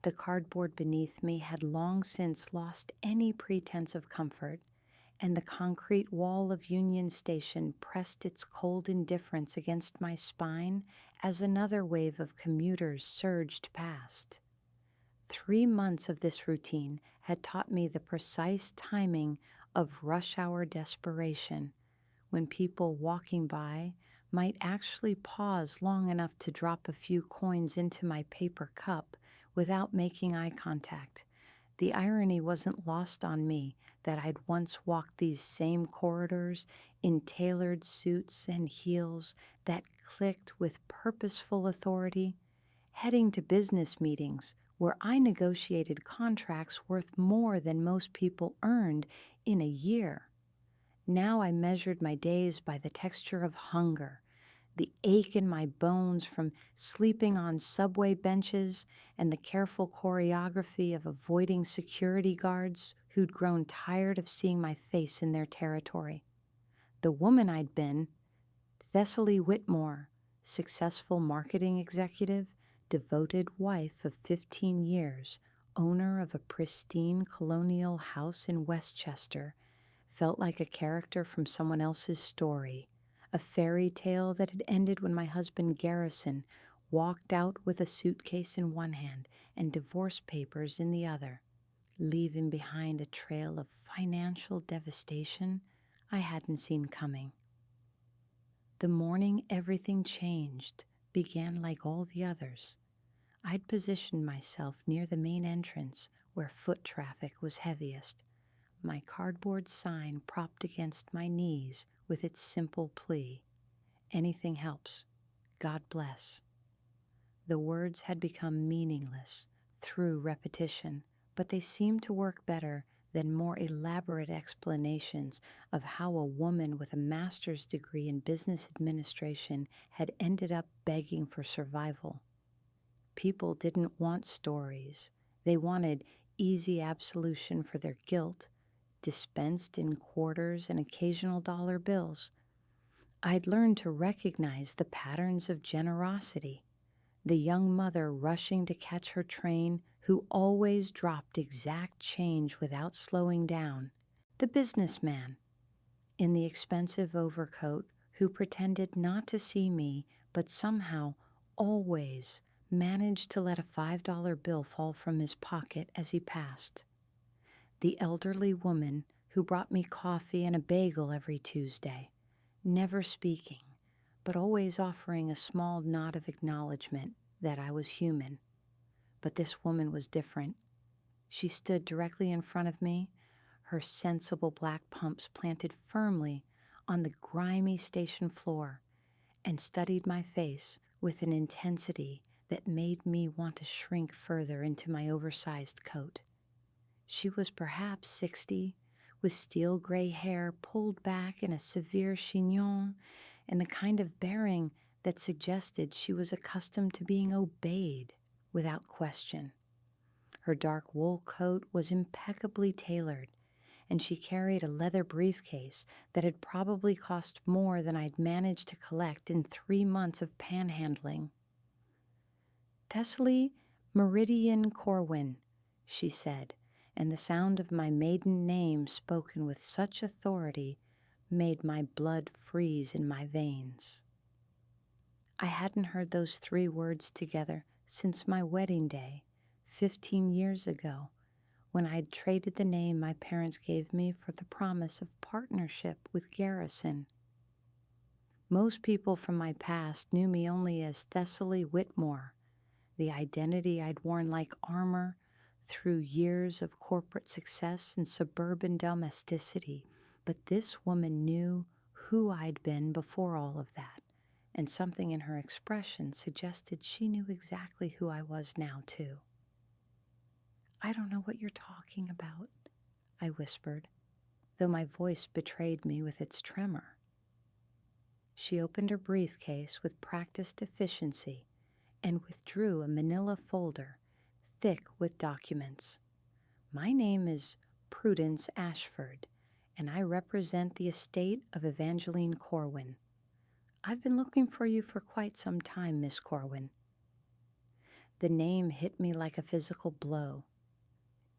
The cardboard beneath me had long since lost any pretense of comfort, and the concrete wall of Union Station pressed its cold indifference against my spine as another wave of commuters surged past. 3 months of this routine had taught me the precise timing of rush hour desperation, when people walking by might actually pause long enough to drop a few coins into my paper cup without making eye contact. The irony wasn't lost on me that I'd once walked these same corridors in tailored suits and heels that clicked with purposeful authority, heading to business meetings where I negotiated contracts worth more than most people earned in a year. Now I measured my days by the texture of hunger, the ache in my bones from sleeping on subway benches, and the careful choreography of avoiding security guards who'd grown tired of seeing my face in their territory. The woman I'd been, Thessaly Whitmore, successful marketing executive, devoted wife of 15 years, owner of a pristine colonial house in Westchester, felt like a character from someone else's story, a fairy tale that had ended when my husband Garrison walked out with a suitcase in one hand and divorce papers in the other, leaving behind a trail of financial devastation I hadn't seen coming. The morning everything changed began like all the others. I'd positioned myself near the main entrance where foot traffic was heaviest, my cardboard sign propped against my knees with its simple plea, "Anything helps. God bless." The words had become meaningless through repetition, but they seemed to work better than more elaborate explanations of how a woman with a master's degree in business administration had ended up begging for survival. People didn't want stories. They wanted easy absolution for their guilt, dispensed in quarters and occasional dollar bills. I'd learned to recognize the patterns of generosity. The young mother rushing to catch her train who always dropped exact change without slowing down. The businessman in the expensive overcoat who pretended not to see me but somehow always managed to let a $5 bill fall from his pocket as he passed. The elderly woman who brought me coffee and a bagel every Tuesday, never speaking, but always offering a small nod of acknowledgement that I was human. But this woman was different. She stood directly in front of me, her sensible black pumps planted firmly on the grimy station floor, and studied my face with an intensity that made me want to shrink further into my oversized coat. She was perhaps 60, with steel gray hair pulled back in a severe chignon, and the kind of bearing that suggested she was accustomed to being obeyed without question. Her dark wool coat was impeccably tailored, and she carried a leather briefcase that had probably cost more than I'd managed to collect in 3 months of panhandling. "Thessaly Meridian Corwin," she said, and the sound of my maiden name spoken with such authority made my blood freeze in my veins. I hadn't heard those 3 words together since my wedding day, 15 years ago, when I had traded the name my parents gave me for the promise of partnership with Garrison. Most people from my past knew me only as Thessaly Whitmore, the identity I'd worn like armor through years of corporate success and suburban domesticity. But this woman knew who I'd been before all of that, and something in her expression suggested she knew exactly who I was now, too. "I don't know what you're talking about," I whispered, though my voice betrayed me with its tremor. She opened her briefcase with practiced efficiency and withdrew a manila folder thick with documents. "My name is Prudence Ashford, and I represent the estate of Evangeline Corwin. I've been looking for you for quite some time, Miss Corwin." The name hit me like a physical blow.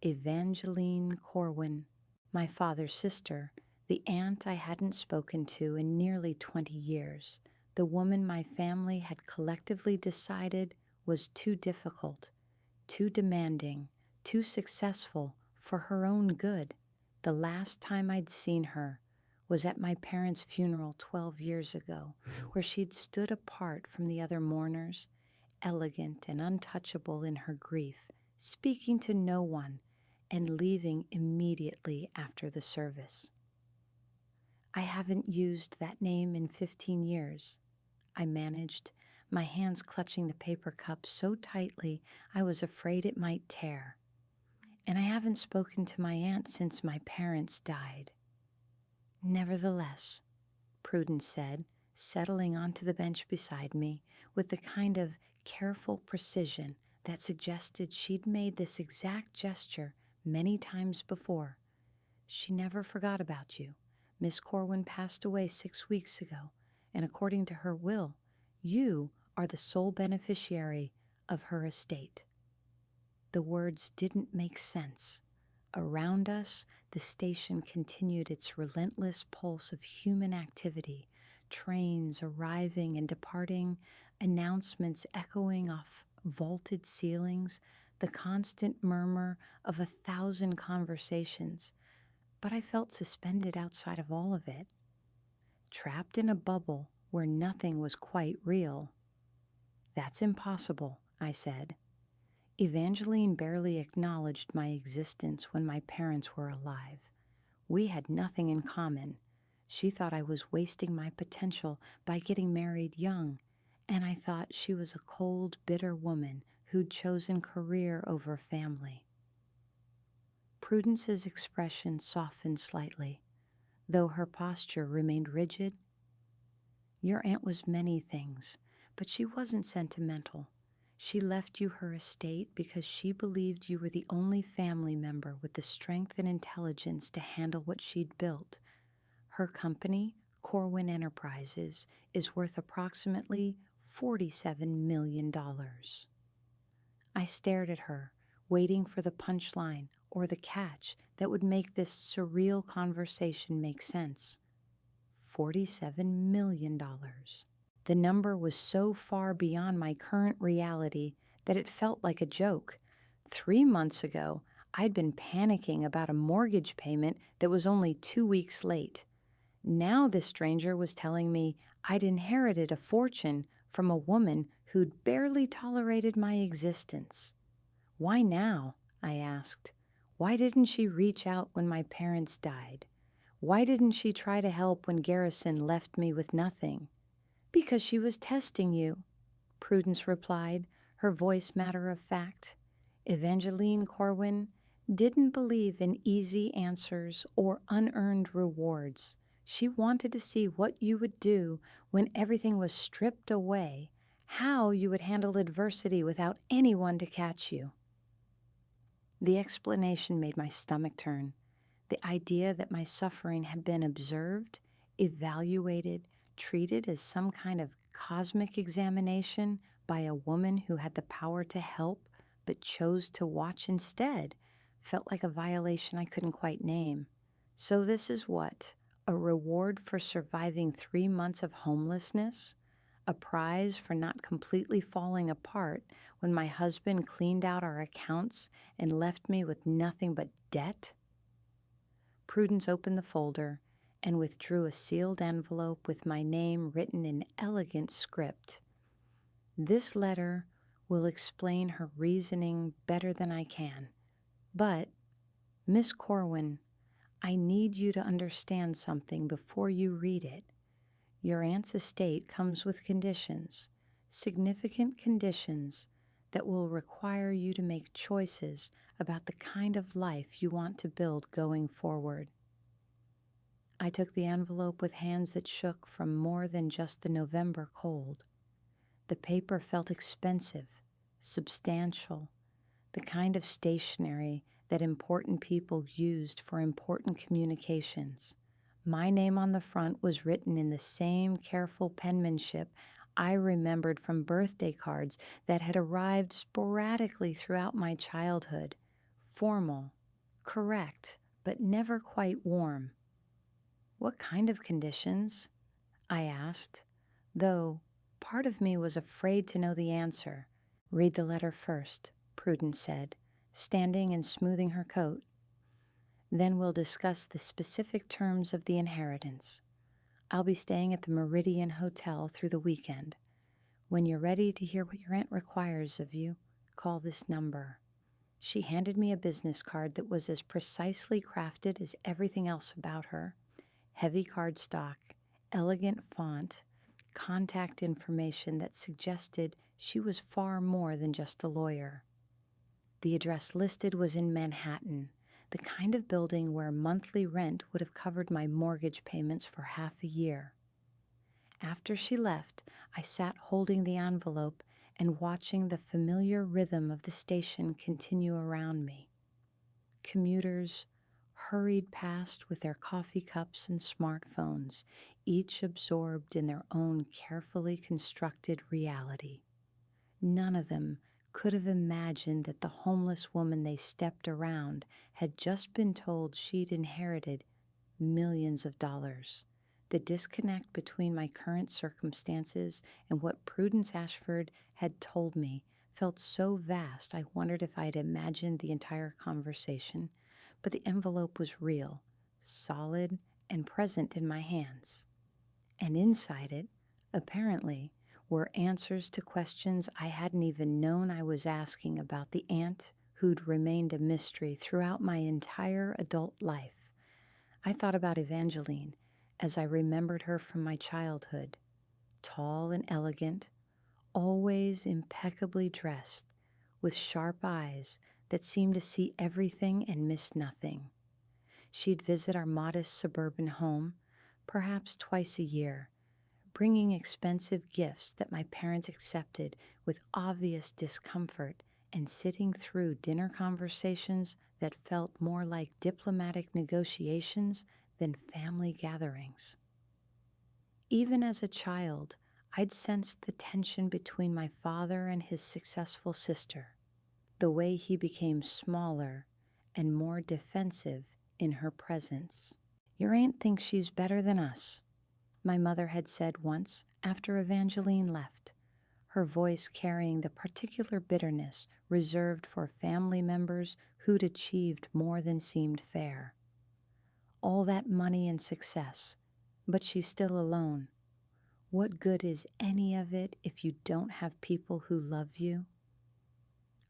Evangeline Corwin, my father's sister, the aunt I hadn't spoken to in nearly 20 years, the woman my family had collectively decided was too difficult, too demanding, too successful for her own good. The last time I'd seen her was at my parents' funeral 12 years ago, where she'd stood apart from the other mourners, elegant and untouchable in her grief, speaking to no one, and leaving immediately after the service. I haven't used that name in 15 years, I managed, my hands clutching the paper cup so tightly I was afraid it might tear. And I haven't spoken to my aunt since my parents died. Nevertheless, Prudence said, settling onto the bench beside me with the kind of careful precision that suggested she'd made this exact gesture many times before. She never forgot about you. Miss Corwin passed away 6 weeks ago, and according to her will, you are the sole beneficiary of her estate. The words didn't make sense. Around us, the station continued its relentless pulse of human activity, trains arriving and departing, announcements echoing off vaulted ceilings, the constant murmur of 1,000 conversations. But I felt suspended outside of all of it, trapped in a bubble where nothing was quite real. That's impossible, I said. Evangeline barely acknowledged my existence when my parents were alive. We had nothing in common. She thought I was wasting my potential by getting married young, and I thought she was a cold, bitter woman who'd chosen career over family. Prudence's expression softened slightly, though her posture remained rigid. Your aunt was many things, but she wasn't sentimental. She left you her estate because she believed you were the only family member with the strength and intelligence to handle what she'd built. Her company, Corwin Enterprises, is worth approximately $47 million. I stared at her, waiting for the punchline or the catch that would make this surreal conversation make sense. $47 million. The number was so far beyond my current reality that it felt like a joke. 3 months ago, I'd been panicking about a mortgage payment that was only 2 weeks late. Now this stranger was telling me I'd inherited a fortune from a woman who'd barely tolerated my existence. Why now? I asked. Why didn't she reach out when my parents died? Why didn't she try to help when Garrison left me with nothing? Because she was testing you, Prudence replied, her voice matter of fact. Evangeline Corwin didn't believe in easy answers or unearned rewards. She wanted to see what you would do when everything was stripped away, how you would handle adversity without anyone to catch you. The explanation made my stomach turn. The idea that my suffering had been observed, evaluated, treated as some kind of cosmic examination by a woman who had the power to help but chose to watch instead felt like a violation I couldn't quite name. So this is what? A reward for surviving 3 months of homelessness? A prize for not completely falling apart when my husband cleaned out our accounts and left me with nothing but debt? Prudence opened the folder and withdrew a sealed envelope with my name written in elegant script. This letter will explain her reasoning better than I can. But, Miss Corwin, I need you to understand something before you read it. Your aunt's estate comes with conditions, significant conditions, that will require you to make choices about the kind of life you want to build going forward. I took the envelope with hands that shook from more than just the November cold. The paper felt expensive, substantial, the kind of stationery that important people used for important communications. My name on the front was written in the same careful penmanship I remembered from birthday cards that had arrived sporadically throughout my childhood. Formal, correct, but never quite warm. "What kind of conditions?" I asked, though part of me was afraid to know the answer. "Read the letter first," Prudence said, standing and smoothing her coat. "Then we'll discuss the specific terms of the inheritance. I'll be staying at the Meridian Hotel through the weekend. When you're ready to hear what your aunt requires of you, call this number." She handed me a business card that was as precisely crafted as everything else about her. Heavy cardstock, elegant font, contact information that suggested she was far more than just a lawyer. The address listed was in Manhattan, the kind of building where monthly rent would have covered my mortgage payments for half a year. After she left, I sat holding the envelope and watching the familiar rhythm of the station continue around me. Commuters hurried past with their coffee cups and smartphones, each absorbed in their own carefully constructed reality. None of them could have imagined that the homeless woman they stepped around had just been told she'd inherited millions of dollars. The disconnect between my current circumstances and what Prudence Ashford had told me felt so vast I wondered if I'd imagined the entire conversation. But the envelope was real, solid, and present in my hands. And inside it, apparently, were answers to questions I hadn't even known I was asking about the aunt who'd remained a mystery throughout my entire adult life. I thought about Evangeline as I remembered her from my childhood, tall and elegant, always impeccably dressed, with sharp eyes that seemed to see everything and miss nothing. She'd visit our modest suburban home, perhaps twice a year, bringing expensive gifts that my parents accepted with obvious discomfort and sitting through dinner conversations that felt more like diplomatic negotiations than family gatherings. Even as a child, I'd sensed the tension between my father and his successful sister, the way he became smaller and more defensive in her presence. "Your aunt thinks she's better than us," my mother had said once after Evangeline left, her voice carrying the particular bitterness reserved for family members who'd achieved more than seemed fair. All that money and success, but she's still alone. What good is any of it if you don't have people who love you?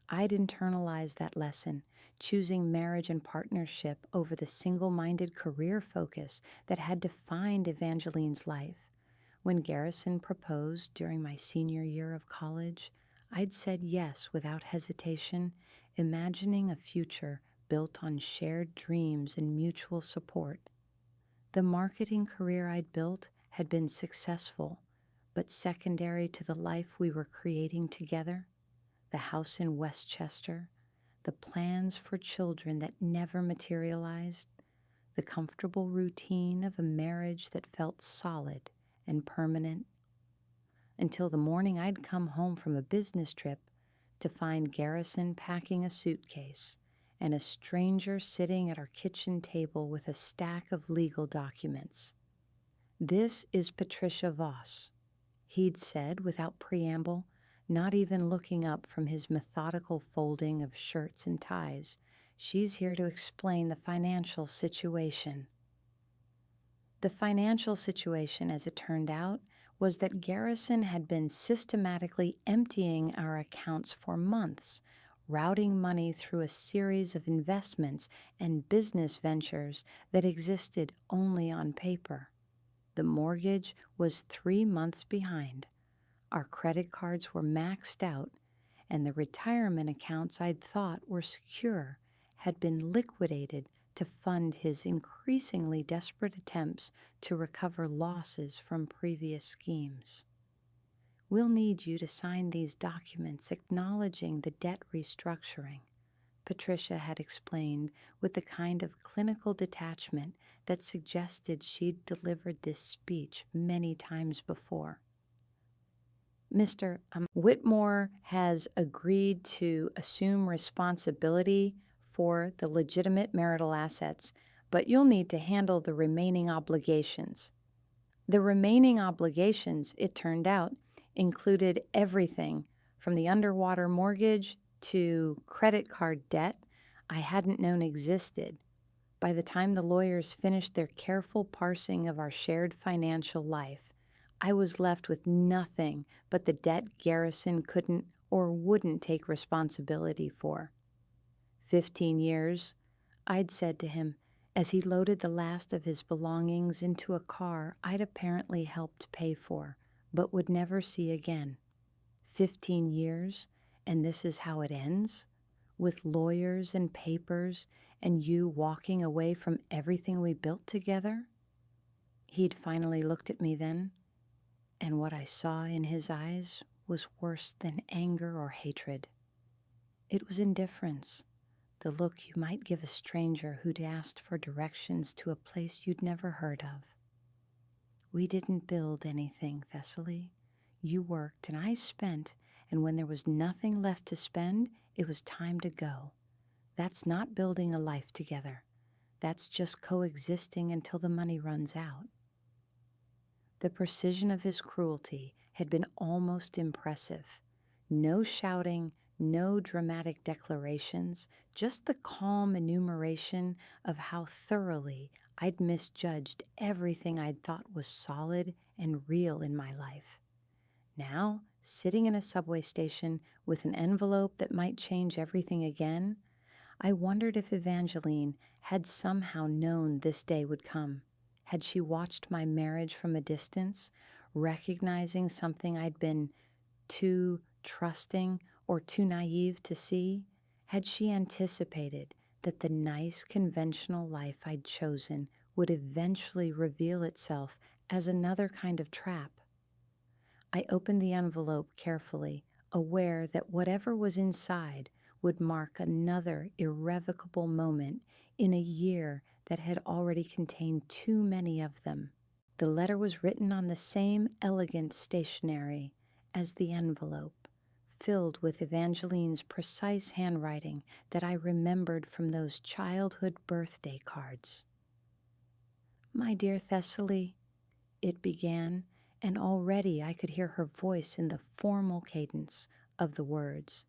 I'd internalized that lesson, choosing marriage and partnership over the single-minded career focus that had defined Evangeline's life. When Garrison proposed during my senior year of college, I'd said yes without hesitation, imagining a future built on shared dreams and mutual support. The marketing career I'd built had been successful, but secondary to the life we were creating together. The house in Westchester, the plans for children that never materialized, the comfortable routine of a marriage that felt solid and permanent, until the morning I'd come home from a business trip to find Garrison packing a suitcase and a stranger sitting at our kitchen table with a stack of legal documents. "This is Patricia Voss," he'd said without preamble, not even looking up from his methodical folding of shirts and ties. "She's here to explain the financial situation." The financial situation, as it turned out, was that Garrison had been systematically emptying our accounts for months, routing money through a series of investments and business ventures that existed only on paper. The mortgage was 3 months behind. Our credit cards were maxed out, and the retirement accounts I'd thought were secure had been liquidated to fund his increasingly desperate attempts to recover losses from previous schemes. "We'll need you to sign these documents acknowledging the debt restructuring," Patricia had explained with the kind of clinical detachment that suggested she'd delivered this speech many times before. Mr. Whitmore has agreed to assume responsibility for the legitimate marital assets, but you'll need to handle the remaining obligations. The remaining obligations, it turned out, included everything from the underwater mortgage to credit card debt I hadn't known existed. By the time the lawyers finished their careful parsing of our shared financial life, I was left with nothing but the debt Garrison couldn't or wouldn't take responsibility for. 15 years, I'd said to him, as he loaded the last of his belongings into a car I'd apparently helped pay for, but would never see again. 15 years, and this is how it ends? With lawyers and papers, and you walking away from everything we built together? He'd finally looked at me then, and what I saw in his eyes was worse than anger or hatred. It was indifference, the look you might give a stranger who'd asked for directions to a place you'd never heard of. We didn't build anything, Thessaly. You worked and I spent, and when there was nothing left to spend, it was time to go. That's not building a life together. That's just coexisting until the money runs out. The precision of his cruelty had been almost impressive. No shouting, no dramatic declarations, just the calm enumeration of how thoroughly I'd misjudged everything I'd thought was solid and real in my life. Now, sitting in a subway station with an envelope that might change everything again, I wondered if Evangeline had somehow known this day would come. Had she watched my marriage from a distance, recognizing something I'd been too trusting or too naive to see? Had she anticipated that the nice, conventional life I'd chosen would eventually reveal itself as another kind of trap? I opened the envelope carefully, aware that whatever was inside would mark another irrevocable moment in a year that had already contained too many of them. The letter was written on the same elegant stationery as the envelope, filled with Evangeline's precise handwriting that I remembered from those childhood birthday cards. "My dear Thessaly," it began, and already I could hear her voice in the formal cadence of the words.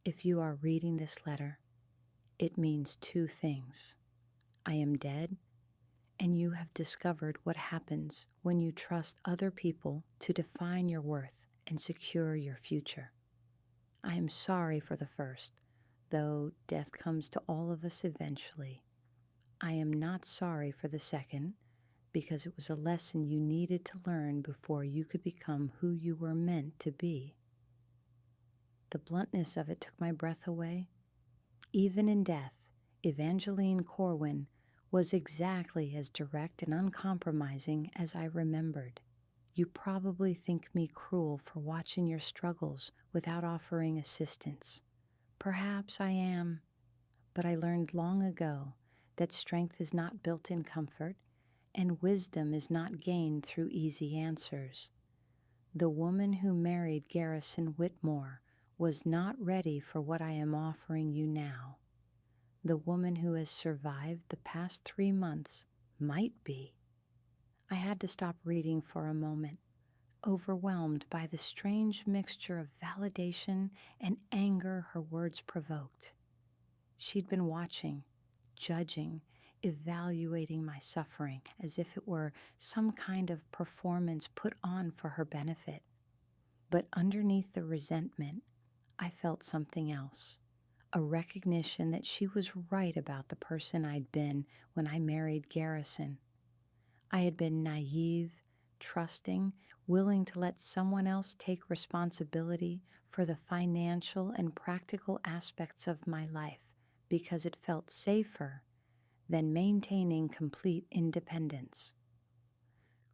"If you are reading this letter, it means two things. I am dead, and you have discovered what happens when you trust other people to define your worth and secure your future. I am sorry for the first, though death comes to all of us eventually. I am not sorry for the second, because it was a lesson you needed to learn before you could become who you were meant to be." The bluntness of it took my breath away. Even in death, Evangeline Corwin was exactly as direct and uncompromising as I remembered. "You probably think me cruel for watching your struggles without offering assistance. Perhaps I am, but I learned long ago that strength is not built in comfort, and wisdom is not gained through easy answers. The woman who married Garrison Whitmore was not ready for what I am offering you now. The woman who has survived the past 3 months might be." I had to stop reading for a moment, overwhelmed by the strange mixture of validation and anger her words provoked. She'd been watching, judging, evaluating my suffering as if it were some kind of performance put on for her benefit. But underneath the resentment, I felt something else. A recognition that she was right about the person I'd been when I married Garrison. I had been naive, trusting, willing to let someone else take responsibility for the financial and practical aspects of my life because it felt safer than maintaining complete independence.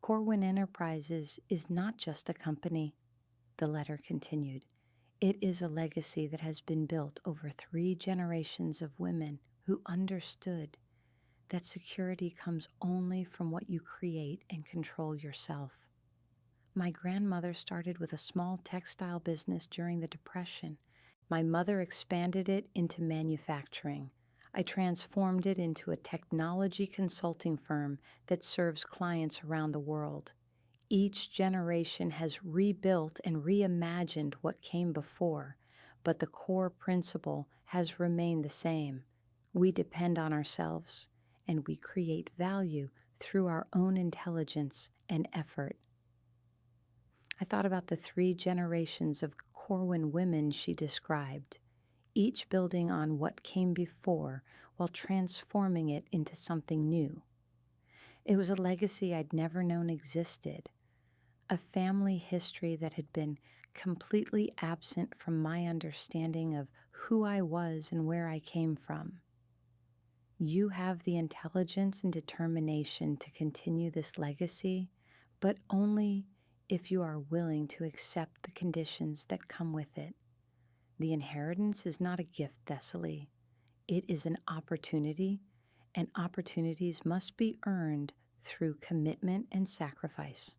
"Corwin Enterprises is not just a company," the letter continued. "It is a legacy that has been built over 3 generations of women who understood that security comes only from what you create and control yourself. My grandmother started with a small textile business during the Depression. My mother expanded it into manufacturing. I transformed it into a technology consulting firm that serves clients around the world. Each generation has rebuilt and reimagined what came before, but the core principle has remained the same. We depend on ourselves, and we create value through our own intelligence and effort. I thought about the 3 generations of Corwin women she described, each building on what came before while transforming it into something new. It was a legacy I'd never known existed, a family history that had been completely absent from my understanding of who I was and where I came from. You have the intelligence and determination to continue this legacy, but only if you are willing to accept the conditions that come with it. The inheritance is not a gift, Thessaly. It is an opportunity, and opportunities must be earned through commitment and sacrifice.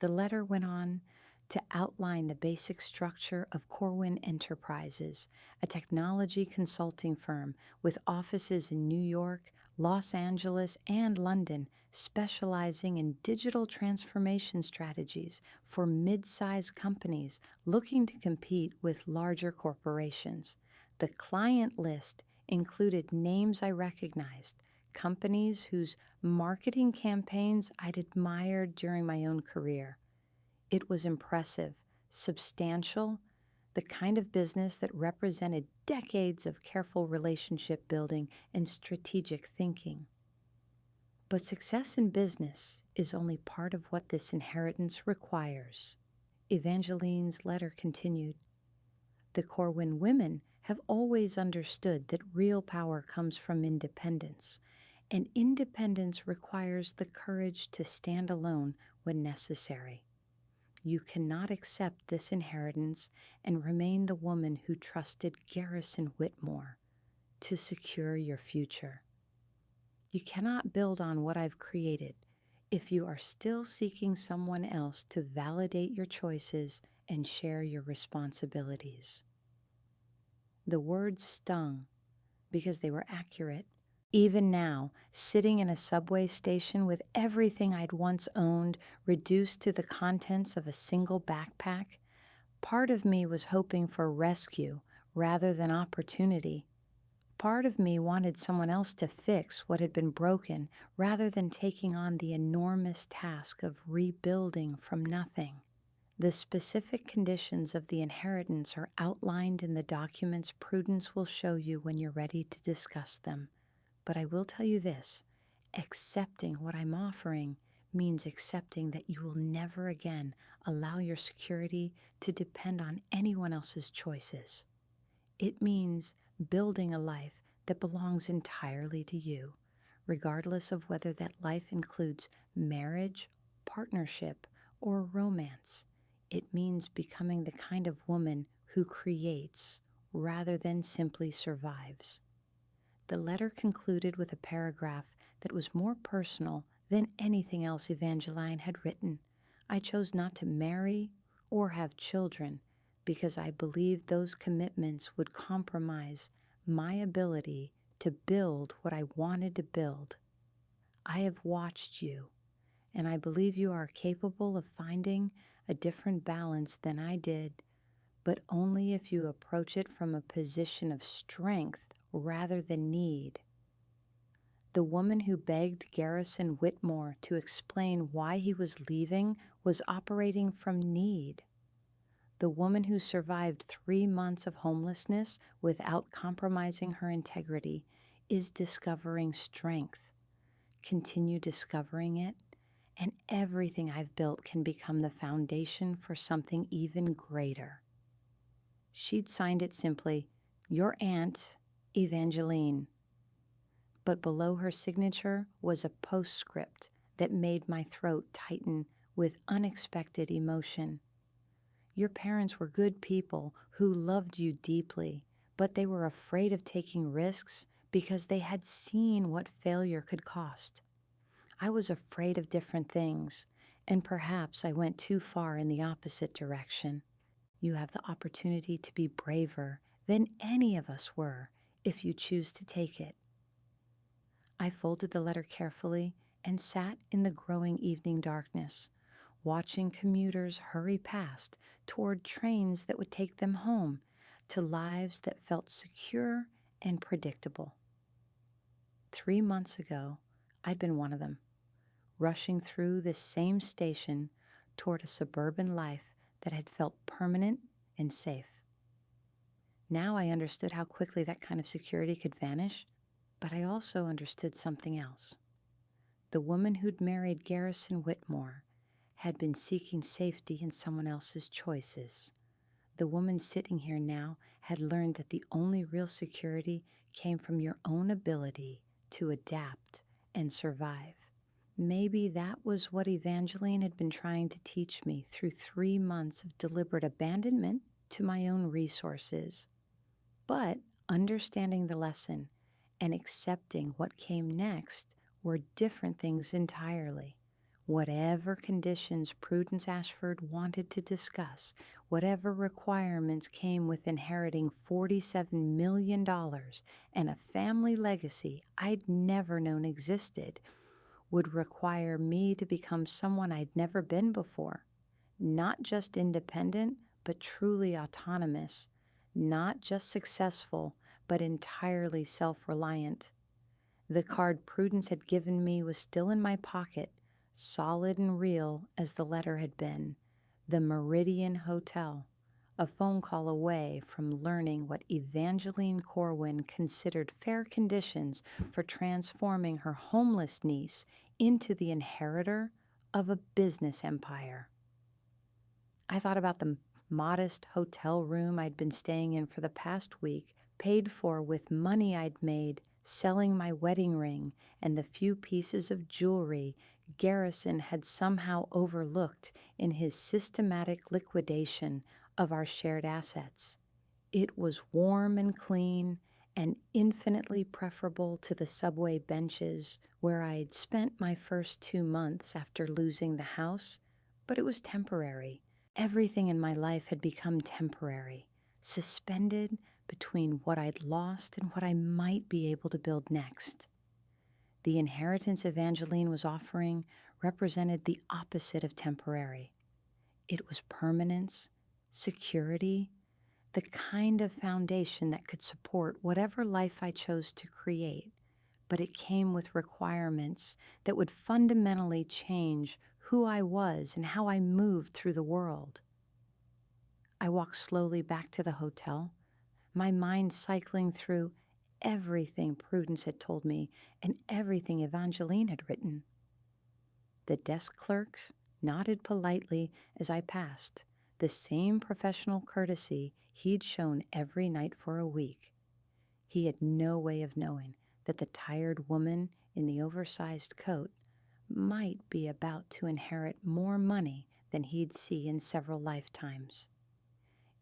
The letter went on to outline the basic structure of Corwin Enterprises, a technology consulting firm with offices in New York, Los Angeles, and London, specializing in digital transformation strategies for mid-sized companies looking to compete with larger corporations. The client list included names I recognized, companies whose marketing campaigns I'd admired during my own career. It was impressive, substantial, the kind of business that represented decades of careful relationship building and strategic thinking. But success in business is only part of what this inheritance requires. Evangeline's letter continued. The Corwin women have always understood that real power comes from independence, and independence requires the courage to stand alone when necessary. You cannot accept this inheritance and remain the woman who trusted Garrison Whitmore to secure your future. You cannot build on what I've created if you are still seeking someone else to validate your choices and share your responsibilities. The words stung because they were accurate. Even now, sitting in a subway station with everything I'd once owned reduced to the contents of a single backpack, part of me was hoping for rescue rather than opportunity. Part of me wanted someone else to fix what had been broken rather than taking on the enormous task of rebuilding from nothing. The specific conditions of the inheritance are outlined in the documents Prudence will show you when you're ready to discuss them. But I will tell you this, accepting what I'm offering means accepting that you will never again allow your security to depend on anyone else's choices. It means building a life that belongs entirely to you, regardless of whether that life includes marriage, partnership, or romance. It means becoming the kind of woman who creates rather than simply survives. The letter concluded with a paragraph that was more personal than anything else Evangeline had written. I chose not to marry or have children because I believed those commitments would compromise my ability to build what I wanted to build. I have watched you, and I believe you are capable of finding a different balance than I did, but only if you approach it from a position of strength rather than need. The woman who begged Garrison Whitmore to explain why he was leaving was operating from need. The woman who survived 3 months of homelessness without compromising her integrity is discovering strength. Continue discovering it, and everything I've built can become the foundation for something even greater. She'd signed it simply, Your Aunt, Evangeline. But below her signature was a postscript that made my throat tighten with unexpected emotion. Your parents were good people who loved you deeply, but they were afraid of taking risks because they had seen what failure could cost. I was afraid of different things, And perhaps I went too far in the opposite direction. You have the opportunity to be braver than any of us were if you choose to take it. I folded the letter carefully and sat in the growing evening darkness, watching commuters hurry past toward trains that would take them home to lives that felt secure and predictable. 3 months ago, I'd been one of them, rushing through this same station toward a suburban life that had felt permanent and safe. Now I understood how quickly that kind of security could vanish, but I also understood something else. The woman who'd married Garrison Whitmore had been seeking safety in someone else's choices. The woman sitting here now had learned that the only real security came from your own ability to adapt and survive. Maybe that was what Evangeline had been trying to teach me through 3 months of deliberate abandonment to my own resources. But understanding the lesson and accepting what came next were different things entirely. Whatever conditions Prudence Ashford wanted to discuss, whatever requirements came with inheriting $47 million and a family legacy I'd never known existed, would require me to become someone I'd never been before. Not just independent, but truly autonomous. Not just successful, but entirely self-reliant. The card Prudence had given me was still in my pocket, solid and real as the letter had been. The Meridian Hotel, a phone call away from learning what Evangeline Corwin considered fair conditions for transforming her homeless niece into the inheritor of a business empire. I thought about the modest hotel room I'd been staying in for the past week, paid for with money I'd made selling my wedding ring and the few pieces of jewelry Garrison had somehow overlooked in his systematic liquidation of our shared assets. It was warm and clean and infinitely preferable to the subway benches where I'd spent my first 2 months after losing the house, but it was temporary. Everything in my life had become temporary, suspended between what I'd lost and what I might be able to build next. The inheritance Evangeline was offering represented the opposite of temporary. It was permanence, security, the kind of foundation that could support whatever life I chose to create, but it came with requirements that would fundamentally change who I was and how I moved through the world. I walked slowly back to the hotel, my mind cycling through everything Prudence had told me and everything Evangeline had written. The desk clerks nodded politely as I passed, the same professional courtesy he'd shown every night for a week. He had no way of knowing that the tired woman in the oversized coat might be about to inherit more money than he'd see in several lifetimes.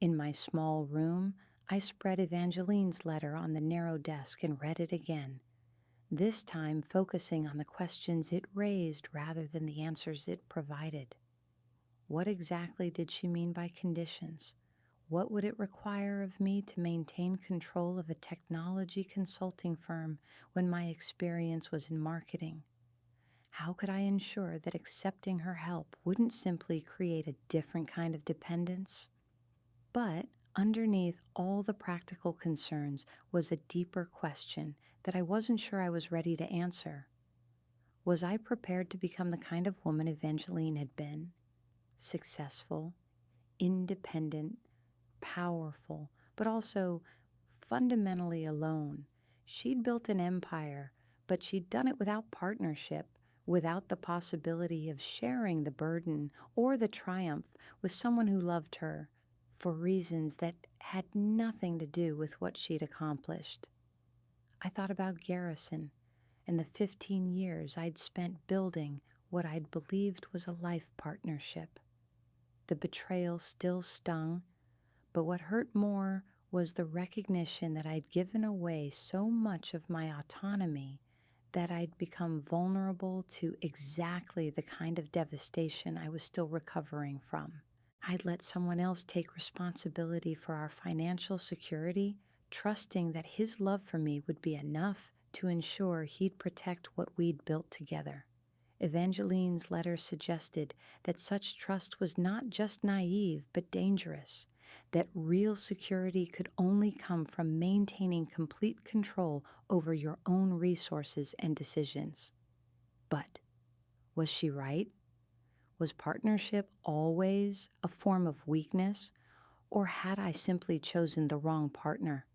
In my small room, I spread Evangeline's letter on the narrow desk and read it again, this time focusing on the questions it raised rather than the answers it provided. What exactly did she mean by conditions? What would it require of me to maintain control of a technology consulting firm when my experience was in marketing? How could I ensure that accepting her help wouldn't simply create a different kind of dependence? But underneath all the practical concerns was a deeper question that I wasn't sure I was ready to answer. Was I prepared to become the kind of woman Evangeline had been? Successful, independent, powerful, but also fundamentally alone. She'd built an empire, but she'd done it without partnership, without the possibility of sharing the burden or the triumph with someone who loved her for reasons that had nothing to do with what she'd accomplished. I thought about Garrison and the 15 years I'd spent building what I'd believed was a life partnership. The betrayal still stung, but what hurt more was the recognition that I'd given away so much of my autonomy that I'd become vulnerable to exactly the kind of devastation I was still recovering from. I'd let someone else take responsibility for our financial security, trusting that his love for me would be enough to ensure he'd protect what we'd built together. Evangeline's letter suggested that such trust was not just naive but dangerous, that real security could only come from maintaining complete control over your own resources and decisions. But was she right? Was partnership always a form of weakness, or had I simply chosen the wrong partner?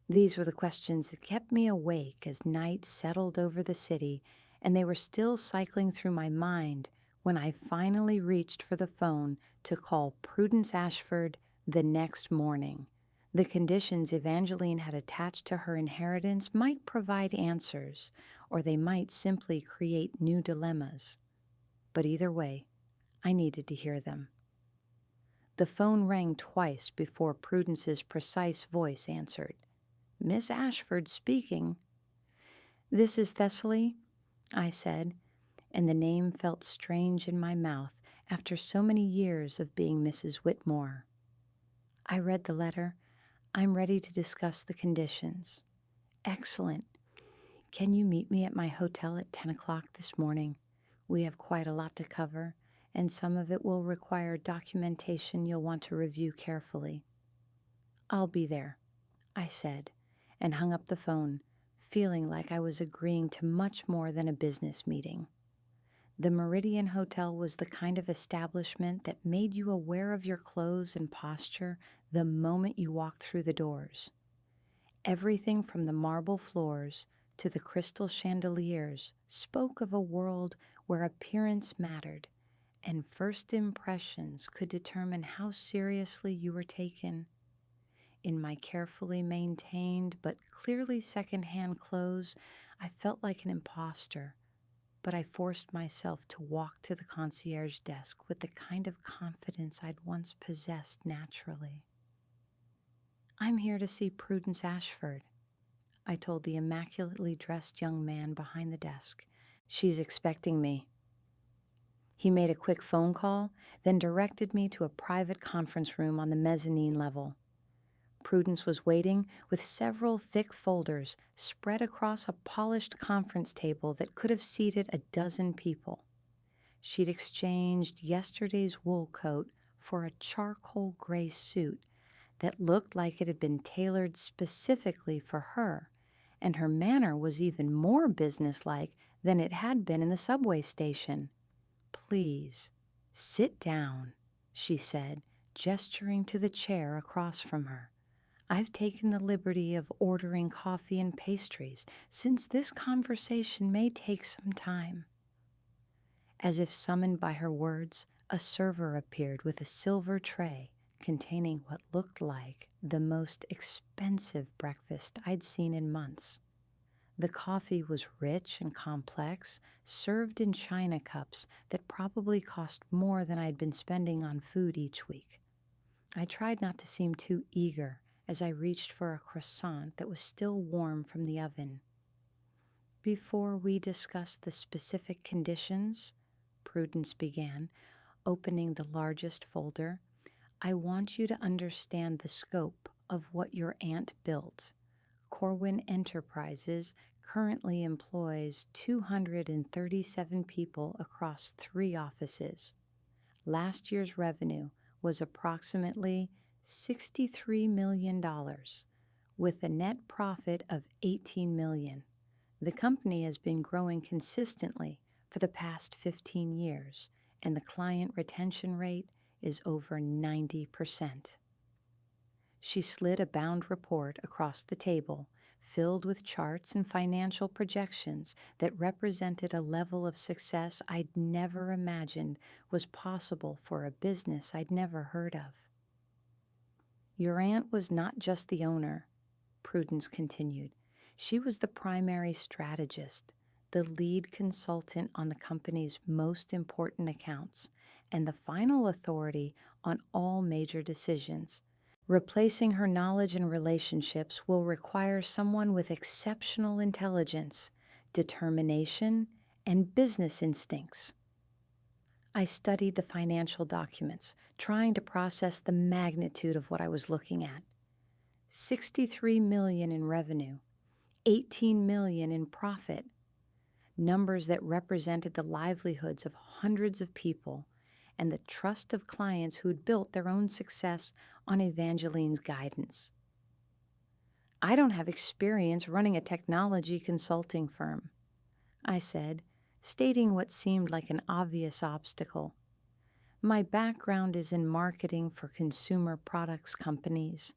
These were the questions that kept me awake as night settled over the city, and they were still cycling through my mind when I finally reached for the phone to call Prudence Ashford the next morning. The conditions Evangeline had attached to her inheritance might provide answers, or they might simply create new dilemmas. But either way, I needed to hear them. The phone rang twice before Prudence's precise voice answered. "Miss Ashford speaking." "This is Thessaly," I said, and the name felt strange in my mouth after so many years of being Mrs. Whitmore. "I read the letter. I'm ready to discuss the conditions." "Excellent. Can you meet me at my hotel at 10 o'clock this morning? We have quite a lot to cover, and some of it will require documentation you'll want to review carefully." "I'll be there," I said, and hung up the phone, feeling like I was agreeing to much more than a business meeting. The Meridian Hotel was the kind of establishment that made you aware of your clothes and posture the moment you walked through the doors. Everything from the marble floors to the crystal chandeliers spoke of a world where appearance mattered, and first impressions could determine how seriously you were taken. In my carefully maintained but clearly second-hand clothes, I felt like an imposter, but I forced myself to walk to the concierge desk with the kind of confidence I'd once possessed naturally. "I'm here to see Prudence Ashford," I told the immaculately dressed young man behind the desk. "She's expecting me." He made a quick phone call, then directed me to a private conference room on the mezzanine level. Prudence was waiting with several thick folders spread across a polished conference table that could have seated a dozen people. She'd exchanged yesterday's wool coat for a charcoal gray suit that looked like it had been tailored specifically for her, and her manner was even more businesslike than it had been in the subway station. "Please, sit down," she said, gesturing to the chair across from her. "I've taken the liberty of ordering coffee and pastries, since this conversation may take some time." As if summoned by her words, a server appeared with a silver tray containing what looked like the most expensive breakfast I'd seen in months. The coffee was rich and complex, served in china cups that probably cost more than I'd been spending on food each week. I tried not to seem too eager as I reached for a croissant that was still warm from the oven. "Before we discuss the specific conditions," Prudence began, opening the largest folder, "I want you to understand the scope of what your aunt built. Corwin Enterprises currently employs 237 people across 3 offices. Last year's revenue was approximately $63 million, with a net profit of $18 million. The company has been growing consistently for the past 15 years, and the client retention rate is over 90%. She slid a bound report across the table, filled with charts and financial projections that represented a level of success I'd never imagined was possible for a business I'd never heard of. "Your aunt was not just the owner," Prudence continued. "She was the primary strategist, the lead consultant on the company's most important accounts, and the final authority on all major decisions. Replacing her knowledge and relationships will require someone with exceptional intelligence, determination, and business instincts. I studied the financial documents, trying to process the magnitude of what I was looking at. 63 million in revenue, 18 million in profit, numbers that represented the livelihoods of hundreds of people and the trust of clients who'd built their own success on Evangeline's guidance. I don't have experience running a technology consulting firm, I said, stating what seemed like an obvious obstacle. My background is in marketing for consumer products companies.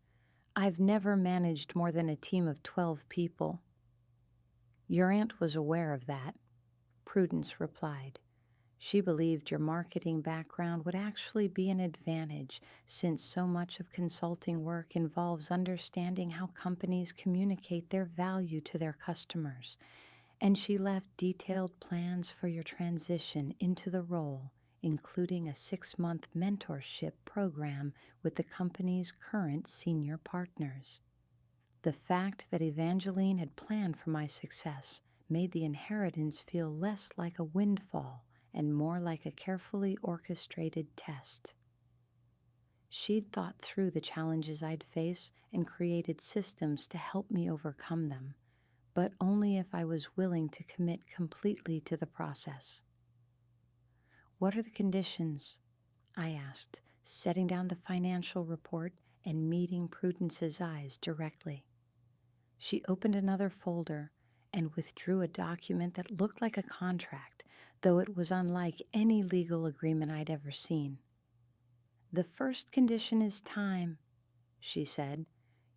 I've never managed more than a team of 12 people. Your aunt was aware of that, Prudence replied. She believed your marketing background would actually be an advantage, since so much of consulting work involves understanding how companies communicate their value to their customers, and she left detailed plans for your transition into the role, including a 6-month mentorship program with the company's current senior partners. The fact that Evangeline had planned for my success made the inheritance feel less like a windfall and more like a carefully orchestrated test. She'd thought through the challenges I'd face and created systems to help me overcome them, but only if I was willing to commit completely to the process. What are the conditions? I asked, setting down the financial report and meeting Prudence's eyes directly. She opened another folder and withdrew a document that looked like a contract, though it was unlike any legal agreement I'd ever seen. The first condition is time, she said.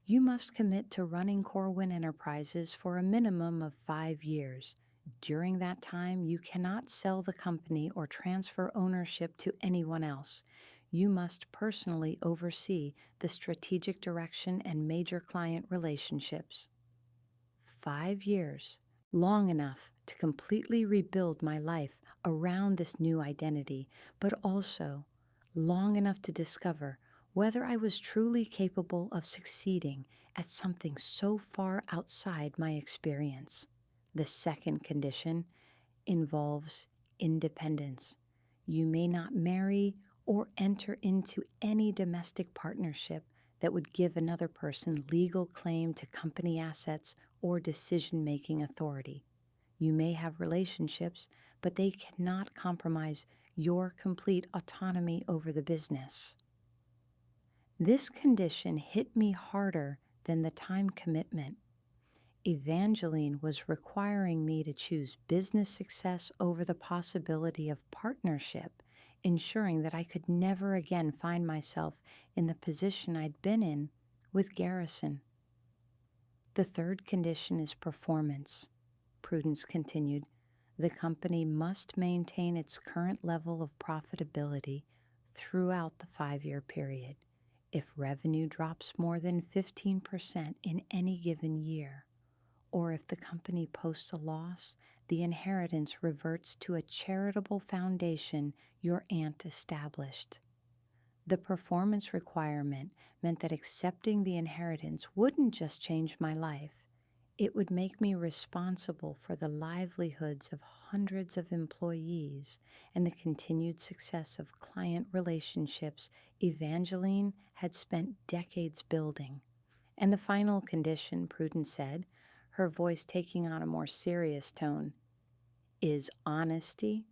You must commit to running Corwin Enterprises for a minimum of 5 years. During that time, you cannot sell the company or transfer ownership to anyone else. You must personally oversee the strategic direction and major client relationships. 5 years, long enough to completely rebuild my life around this new identity, but also long enough to discover whether I was truly capable of succeeding at something so far outside my experience. The second condition involves independence. You may not marry or enter into any domestic partnership that would give another person legal claim to company assets or decision-making authority. You may have relationships, but they cannot compromise your complete autonomy over the business. This condition hit me harder than the time commitment. Evangeline was requiring me to choose business success over the possibility of partnership, ensuring that I could never again find myself in the position I'd been in with Garrison. The third condition is performance, Prudence continued. The company must maintain its current level of profitability throughout the 5-year period. If revenue drops more than 15% in any given year, or if the company posts a loss, the inheritance reverts to a charitable foundation your aunt established. The performance requirement meant that accepting the inheritance wouldn't just change my life. It would make me responsible for the livelihoods of hundreds of employees and the continued success of client relationships Evangeline had spent decades building. And the final condition, Prudence said, her voice taking on a more serious tone, is honesty.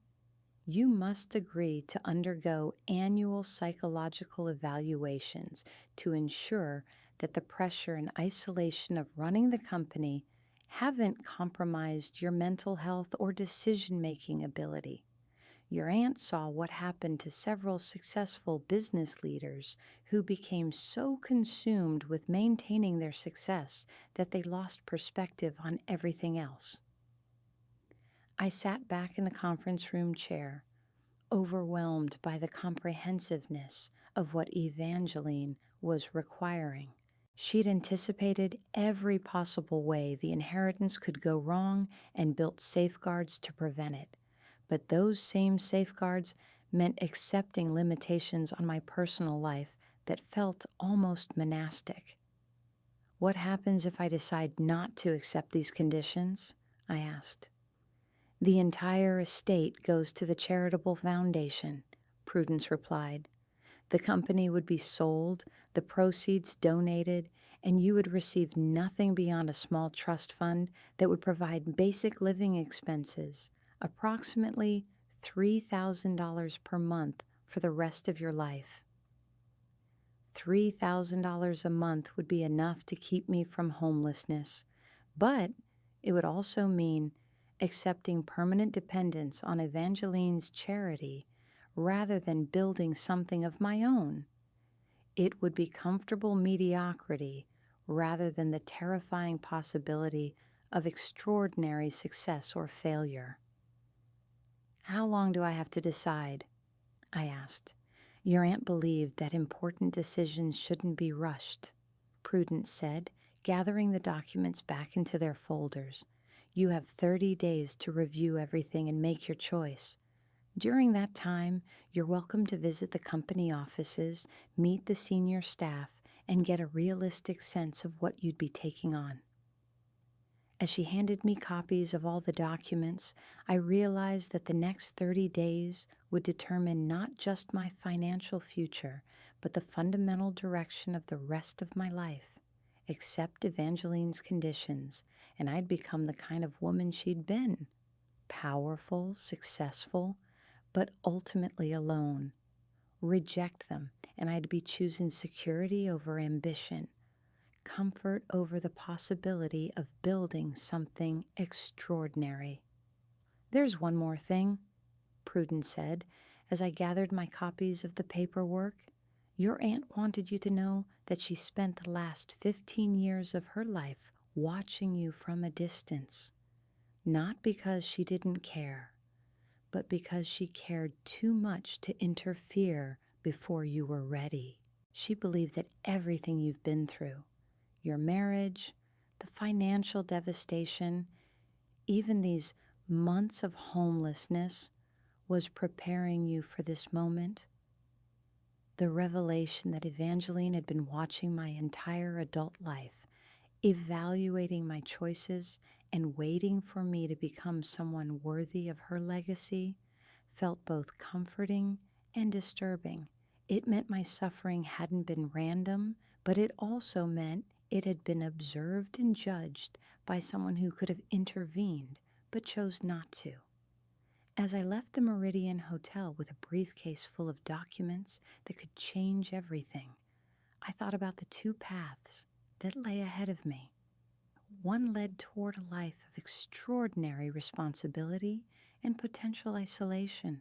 You must agree to undergo annual psychological evaluations to ensure that the pressure and isolation of running the company haven't compromised your mental health or decision-making ability. Your aunt saw what happened to several successful business leaders who became so consumed with maintaining their success that they lost perspective on everything else. I sat back in the conference room chair, overwhelmed by the comprehensiveness of what Evangeline was requiring. She'd anticipated every possible way the inheritance could go wrong and built safeguards to prevent it. But those same safeguards meant accepting limitations on my personal life that felt almost monastic. What happens if I decide not to accept these conditions? I asked. The entire estate goes to the charitable foundation, Prudence replied. The company would be sold, the proceeds donated, and you would receive nothing beyond a small trust fund that would provide basic living expenses, approximately $3,000 per month for the rest of your life. $3,000 a month would be enough to keep me from homelessness, but it would also mean accepting permanent dependence on Evangeline's charity rather than building something of my own. It would be comfortable mediocrity rather than the terrifying possibility of extraordinary success or failure. How long do I have to decide? I asked. Your aunt believed that important decisions shouldn't be rushed, Prudence said, gathering the documents back into their folders. You have 30 days to review everything and make your choice. During that time, you're welcome to visit the company offices, meet the senior staff, and get a realistic sense of what you'd be taking on. As she handed me copies of all the documents, I realized that the next 30 days would determine not just my financial future, but the fundamental direction of the rest of my life. Accept Evangeline's conditions, and I'd become the kind of woman she'd been. Powerful, successful, but ultimately alone. Reject them, and I'd be choosing security over ambition, comfort over the possibility of building something extraordinary. There's one more thing, Prudence said, as I gathered my copies of the paperwork. Your aunt wanted you to know that she spent the last 15 years of her life watching you from a distance, not because she didn't care, but because she cared too much to interfere before you were ready. She believed that everything you've been through, your marriage, the financial devastation, even these months of homelessness, was preparing you for this moment. The revelation that Evangeline had been watching my entire adult life, evaluating my choices and waiting for me to become someone worthy of her legacy, felt both comforting and disturbing. It meant my suffering hadn't been random, but it also meant it had been observed and judged by someone who could have intervened, but chose not to. As I left the Meridian Hotel with a briefcase full of documents that could change everything, I thought about the two paths that lay ahead of me. One led toward a life of extraordinary responsibility and potential isolation.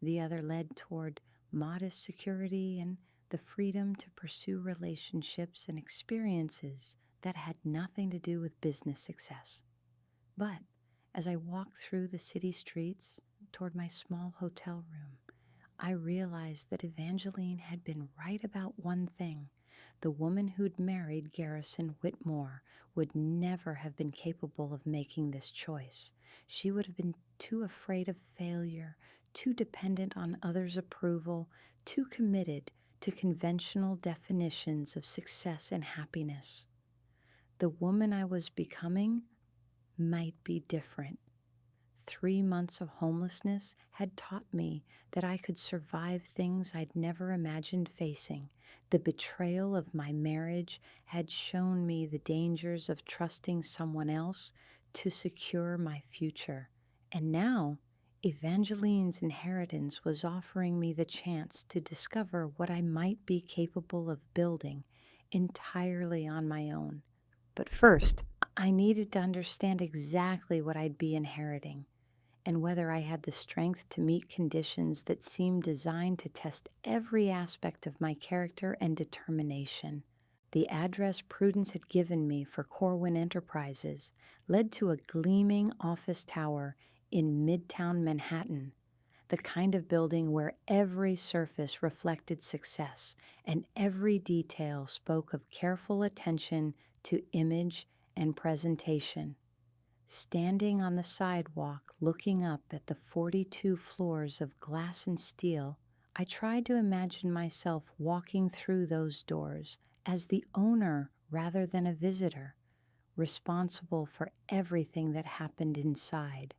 The other led toward modest security and the freedom to pursue relationships and experiences that had nothing to do with business success. But as I walked through the city streets toward my small hotel room, I realized that Evangeline had been right about one thing. The woman who'd married Garrison Whitmore would never have been capable of making this choice. She would have been too afraid of failure, too dependent on others' approval, too committed to conventional definitions of success and happiness. The woman I was becoming might be different. 3 months of homelessness had taught me that I could survive things I'd never imagined facing. The betrayal of my marriage had shown me the dangers of trusting someone else to secure my future. And now, Evangeline's inheritance was offering me the chance to discover what I might be capable of building entirely on my own. But first, I needed to understand exactly what I'd be inheriting, and whether I had the strength to meet conditions that seemed designed to test every aspect of my character and determination. The address Prudence had given me for Corwin Enterprises led to a gleaming office tower in Midtown Manhattan, the kind of building where every surface reflected success and every detail spoke of careful attention to image and presentation. Standing on the sidewalk looking up at the 42 floors of glass and steel, I tried to imagine myself walking through those doors as the owner rather than a visitor, responsible for everything that happened inside.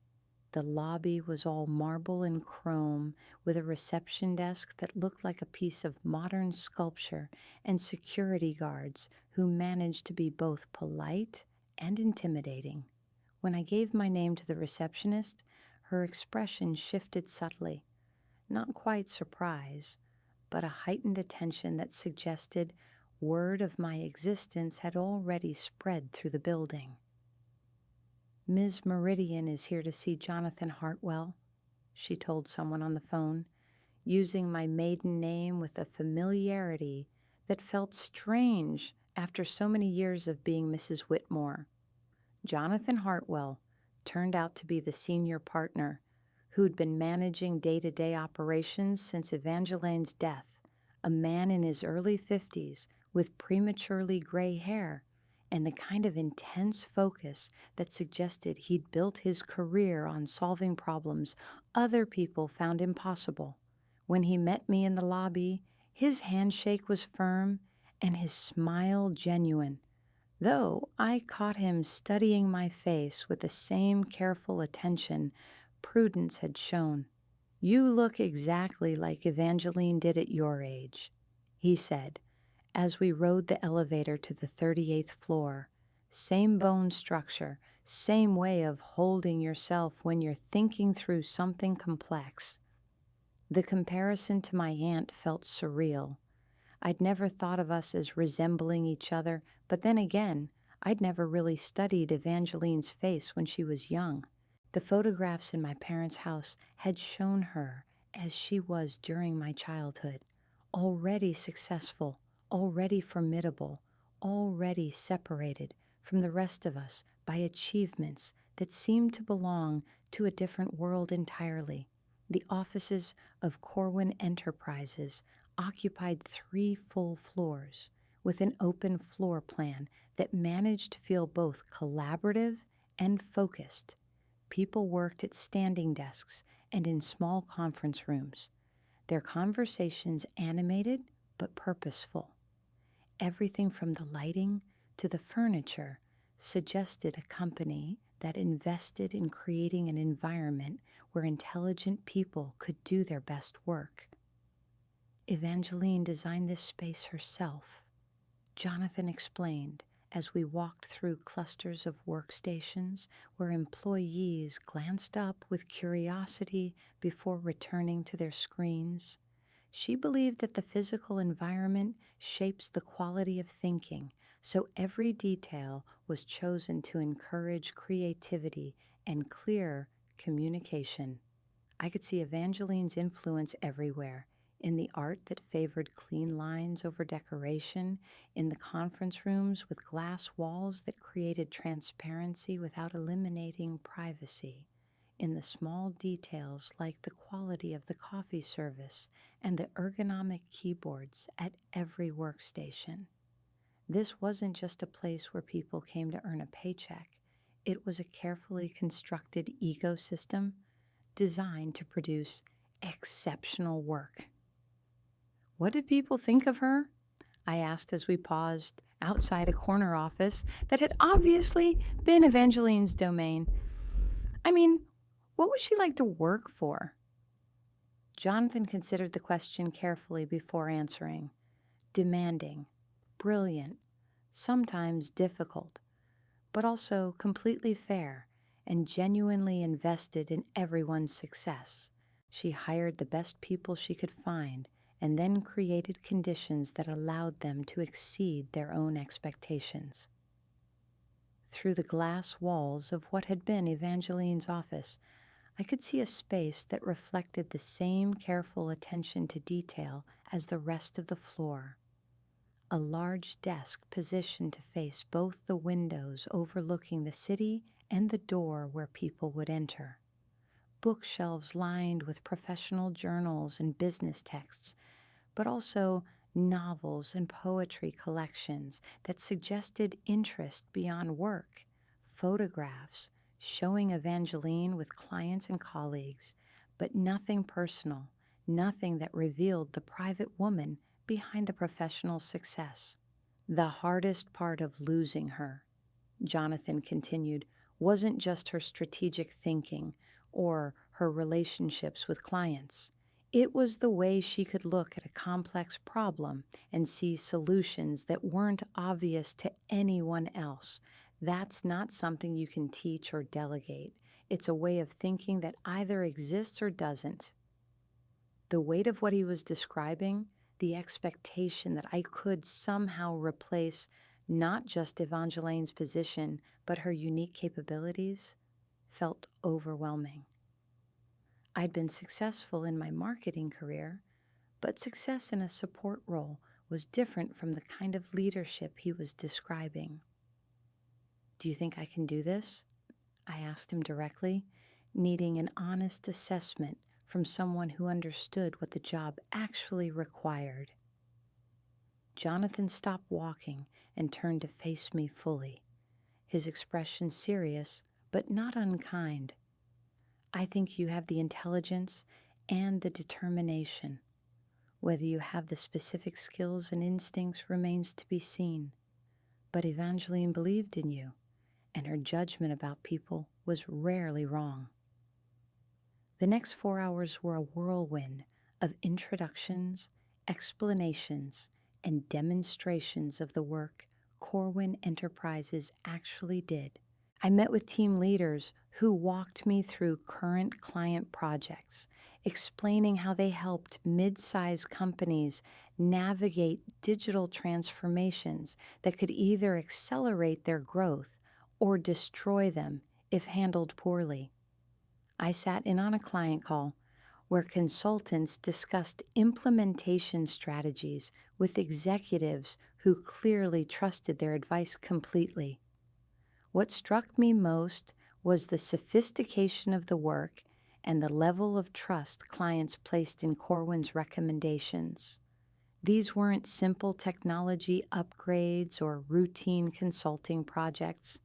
The lobby was all marble and chrome, with a reception desk that looked like a piece of modern sculpture and security guards who managed to be both polite and intimidating. When I gave my name to the receptionist, her expression shifted subtly, not quite surprise, but a heightened attention that suggested word of my existence had already spread through the building. "Ms. Meridian is here to see Jonathan Hartwell," she told someone on the phone, using my maiden name with a familiarity that felt strange after so many years of being Mrs. Whitmore. Jonathan Hartwell turned out to be the senior partner who'd been managing day-to-day operations since Evangeline's death, a man in his early 50s with prematurely gray hair and the kind of intense focus that suggested he'd built his career on solving problems other people found impossible. When he met me in the lobby, his handshake was firm and his smile genuine, though I caught him studying my face with the same careful attention Prudence had shown. "You look exactly like Evangeline did at your age," he said, as we rode the elevator to the 38th floor. "Same bone structure, same way of holding yourself when you're thinking through something complex." The comparison to my aunt felt surreal. I'd never thought of us as resembling each other, but then again, I'd never really studied Evangeline's face when she was young. The photographs in my parents' house had shown her as she was during my childhood, already successful, already formidable, already separated from the rest of us by achievements that seemed to belong to a different world entirely. The offices of Corwin Enterprises occupied 3 full floors, with an open floor plan that managed to feel both collaborative and focused. People worked at standing desks and in small conference rooms, their conversations animated but purposeful. Everything from the lighting to the furniture suggested a company that invested in creating an environment where intelligent people could do their best work. Evangeline designed this space herself, Jonathan explained as we walked through clusters of workstations where employees glanced up with curiosity before returning to their screens. She believed that the physical environment shapes the quality of thinking, so every detail was chosen to encourage creativity and clear communication. I could see Evangeline's influence everywhere, in the art that favored clean lines over decoration, in the conference rooms with glass walls that created transparency without eliminating privacy, in the small details like the quality of the coffee service and the ergonomic keyboards at every workstation. This wasn't just a place where people came to earn a paycheck. It was a carefully constructed ecosystem designed to produce exceptional work. "What did people think of her?" I asked as we paused outside a corner office that had obviously been Evangeline's domain. "I mean, what was she like to work for?" Jonathan considered the question carefully before answering. Demanding, brilliant, sometimes difficult, but also completely fair and genuinely invested in everyone's success. She hired the best people she could find and then created conditions that allowed them to exceed their own expectations. Through the glass walls of what had been Evangeline's office, I could see a space that reflected the same careful attention to detail as the rest of the floor. A large desk positioned to face both the windows overlooking the city and the door where people would enter. Bookshelves lined with professional journals and business texts, but also novels and poetry collections that suggested interest beyond work, photographs showing Evangeline with clients and colleagues, but nothing personal, nothing that revealed the private woman behind the professional success. "The hardest part of losing her," Jonathan continued, "wasn't just her strategic thinking or her relationships with clients. It was the way she could look at a complex problem and see solutions that weren't obvious to anyone else. That's not something you can teach or delegate. It's a way of thinking that either exists or doesn't. The weight of what he was describing, the expectation that I could somehow replace not just Evangeline's position, but her unique capabilities, felt overwhelming. I'd been successful in my marketing career, but success in a support role was different from the kind of leadership he was describing. "Do you think I can do this?" I asked him directly, needing an honest assessment from someone who understood what the job actually required. Jonathan stopped walking and turned to face me fully, his expression serious but not unkind. "I think you have the intelligence and the determination. Whether you have the specific skills and instincts remains to be seen. But Evangeline believed in you, and her judgment about people was rarely wrong." The next 4 hours were a whirlwind of introductions, explanations, and demonstrations of the work Corwin Enterprises actually did. I met with team leaders who walked me through current client projects, explaining how they helped mid-sized companies navigate digital transformations that could either accelerate their growth or destroy them if handled poorly. I sat in on a client call where consultants discussed implementation strategies with executives who clearly trusted their advice completely. What struck me most was the sophistication of the work and the level of trust clients placed in Corwin's recommendations. These weren't simple technology upgrades or routine consulting projects.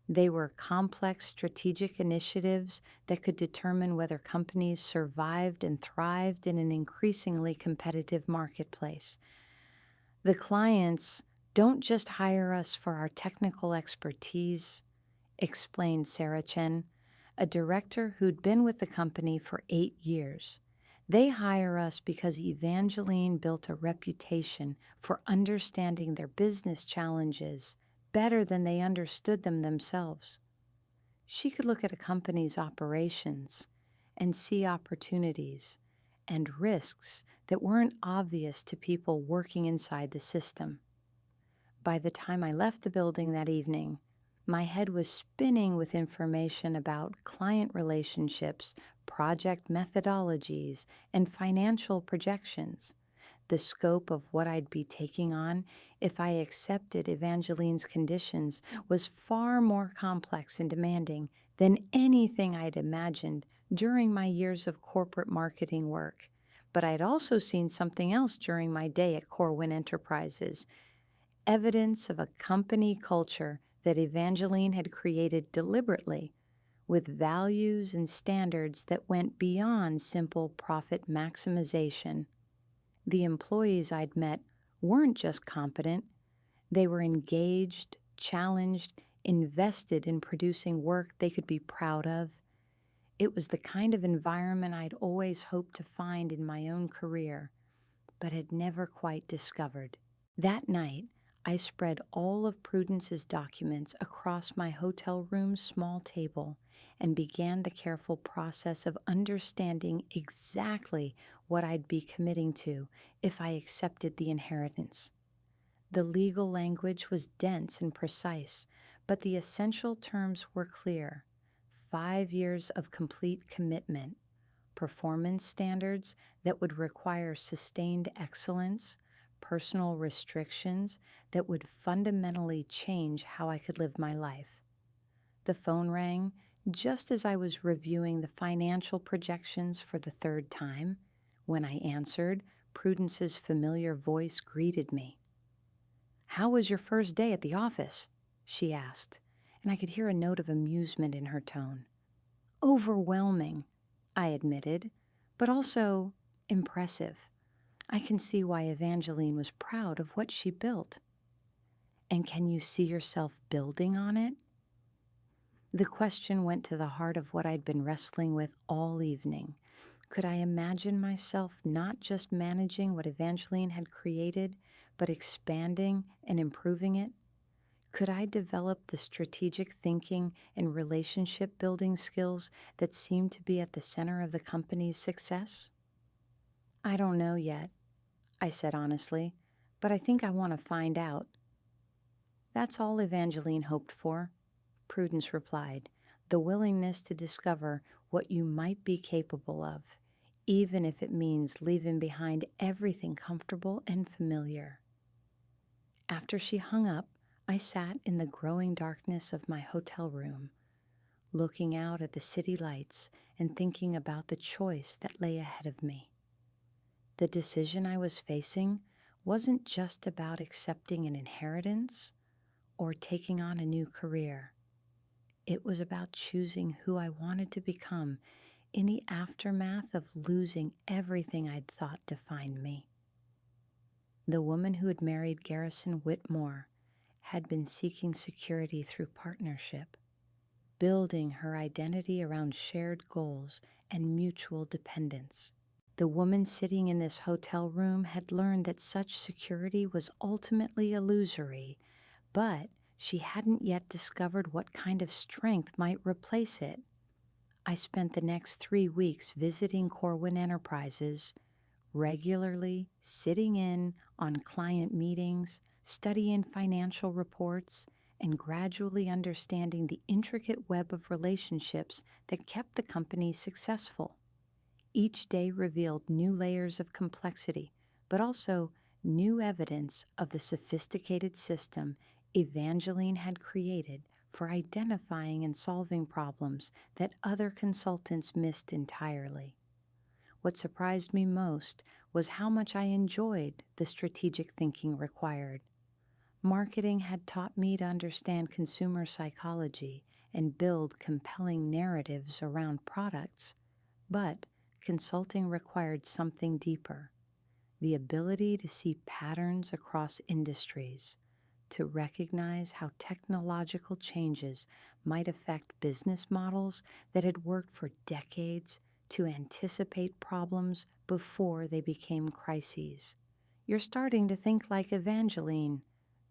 They were complex strategic initiatives that could determine whether companies survived and thrived in an increasingly competitive marketplace. "The clients don't just hire us for our technical expertise," explained Sarah Chen, a director who'd been with the company for 8 years. "They hire us because Evangeline built a reputation for understanding their business challenges better than they understood them themselves. She could look at a company's operations and see opportunities and risks that weren't obvious to people working inside the system." By the time I left the building that evening, my head was spinning with information about client relationships, project methodologies, and financial projections. The scope of what I'd be taking on if I accepted Evangeline's conditions was far more complex and demanding than anything I'd imagined during my years of corporate marketing work. But I'd also seen something else during my day at Corwin Enterprises, evidence of a company culture that Evangeline had created deliberately, with values and standards that went beyond simple profit maximization. The employees I'd met weren't just competent, they were engaged, challenged, invested in producing work they could be proud of. It was the kind of environment I'd always hoped to find in my own career, but had never quite discovered. That night, I spread all of Prudence's documents across my hotel room's small table and began the careful process of understanding exactly what I'd be committing to if I accepted the inheritance. The legal language was dense and precise, but the essential terms were clear. 5 years of complete commitment, performance standards that would require sustained excellence, personal restrictions that would fundamentally change how I could live my life. The phone rang just as I was reviewing the financial projections for the 3rd time. When I answered, Prudence's familiar voice greeted me. "How was your first day at the office?" she asked, and I could hear a note of amusement in her tone. "Overwhelming," I admitted, "but also impressive. I can see why Evangeline was proud of what she built." "And can you see yourself building on it?" The question went to the heart of what I'd been wrestling with all evening. Could I imagine myself not just managing what Evangeline had created, but expanding and improving it? Could I develop the strategic thinking and relationship building skills that seemed to be at the center of the company's success? I don't know yet, I said honestly, but I think I want to find out. That's all Evangeline hoped for, Prudence replied, the willingness to discover what you might be capable of, even if it means leaving behind everything comfortable and familiar. After she hung up, I sat in the growing darkness of my hotel room, looking out at the city lights and thinking about the choice that lay ahead of me. The decision I was facing wasn't just about accepting an inheritance or taking on a new career. It was about choosing who I wanted to become in the aftermath of losing everything I'd thought defined me. The woman who had married Garrison Whitmore had been seeking security through partnership, building her identity around shared goals and mutual dependence. The woman sitting in this hotel room had learned that such security was ultimately illusory, but she hadn't yet discovered what kind of strength might replace it. I spent the next 3 weeks visiting Corwin Enterprises, regularly sitting in on client meetings, studying financial reports, and gradually understanding the intricate web of relationships that kept the company successful. Each day revealed new layers of complexity, but also new evidence of the sophisticated system Evangeline had created for identifying and solving problems that other consultants missed entirely. What surprised me most was how much I enjoyed the strategic thinking required. Marketing had taught me to understand consumer psychology and build compelling narratives around products, but consulting required something deeper: the ability to see patterns across industries, to recognize how technological changes might affect business models that had worked for decades, to anticipate problems before they became crises. You're starting to think like Evangeline,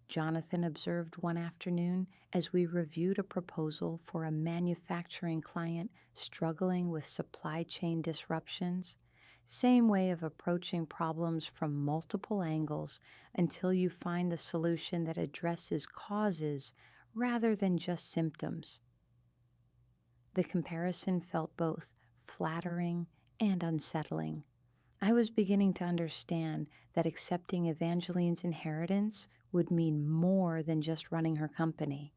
Jonathan observed one afternoon as we reviewed a proposal for a manufacturing client struggling with supply chain disruptions. Same way of approaching problems from multiple angles until you find the solution that addresses causes rather than just symptoms. The comparison felt both flattering and unsettling. I was beginning to understand that accepting Evangeline's inheritance would mean more than just running her company.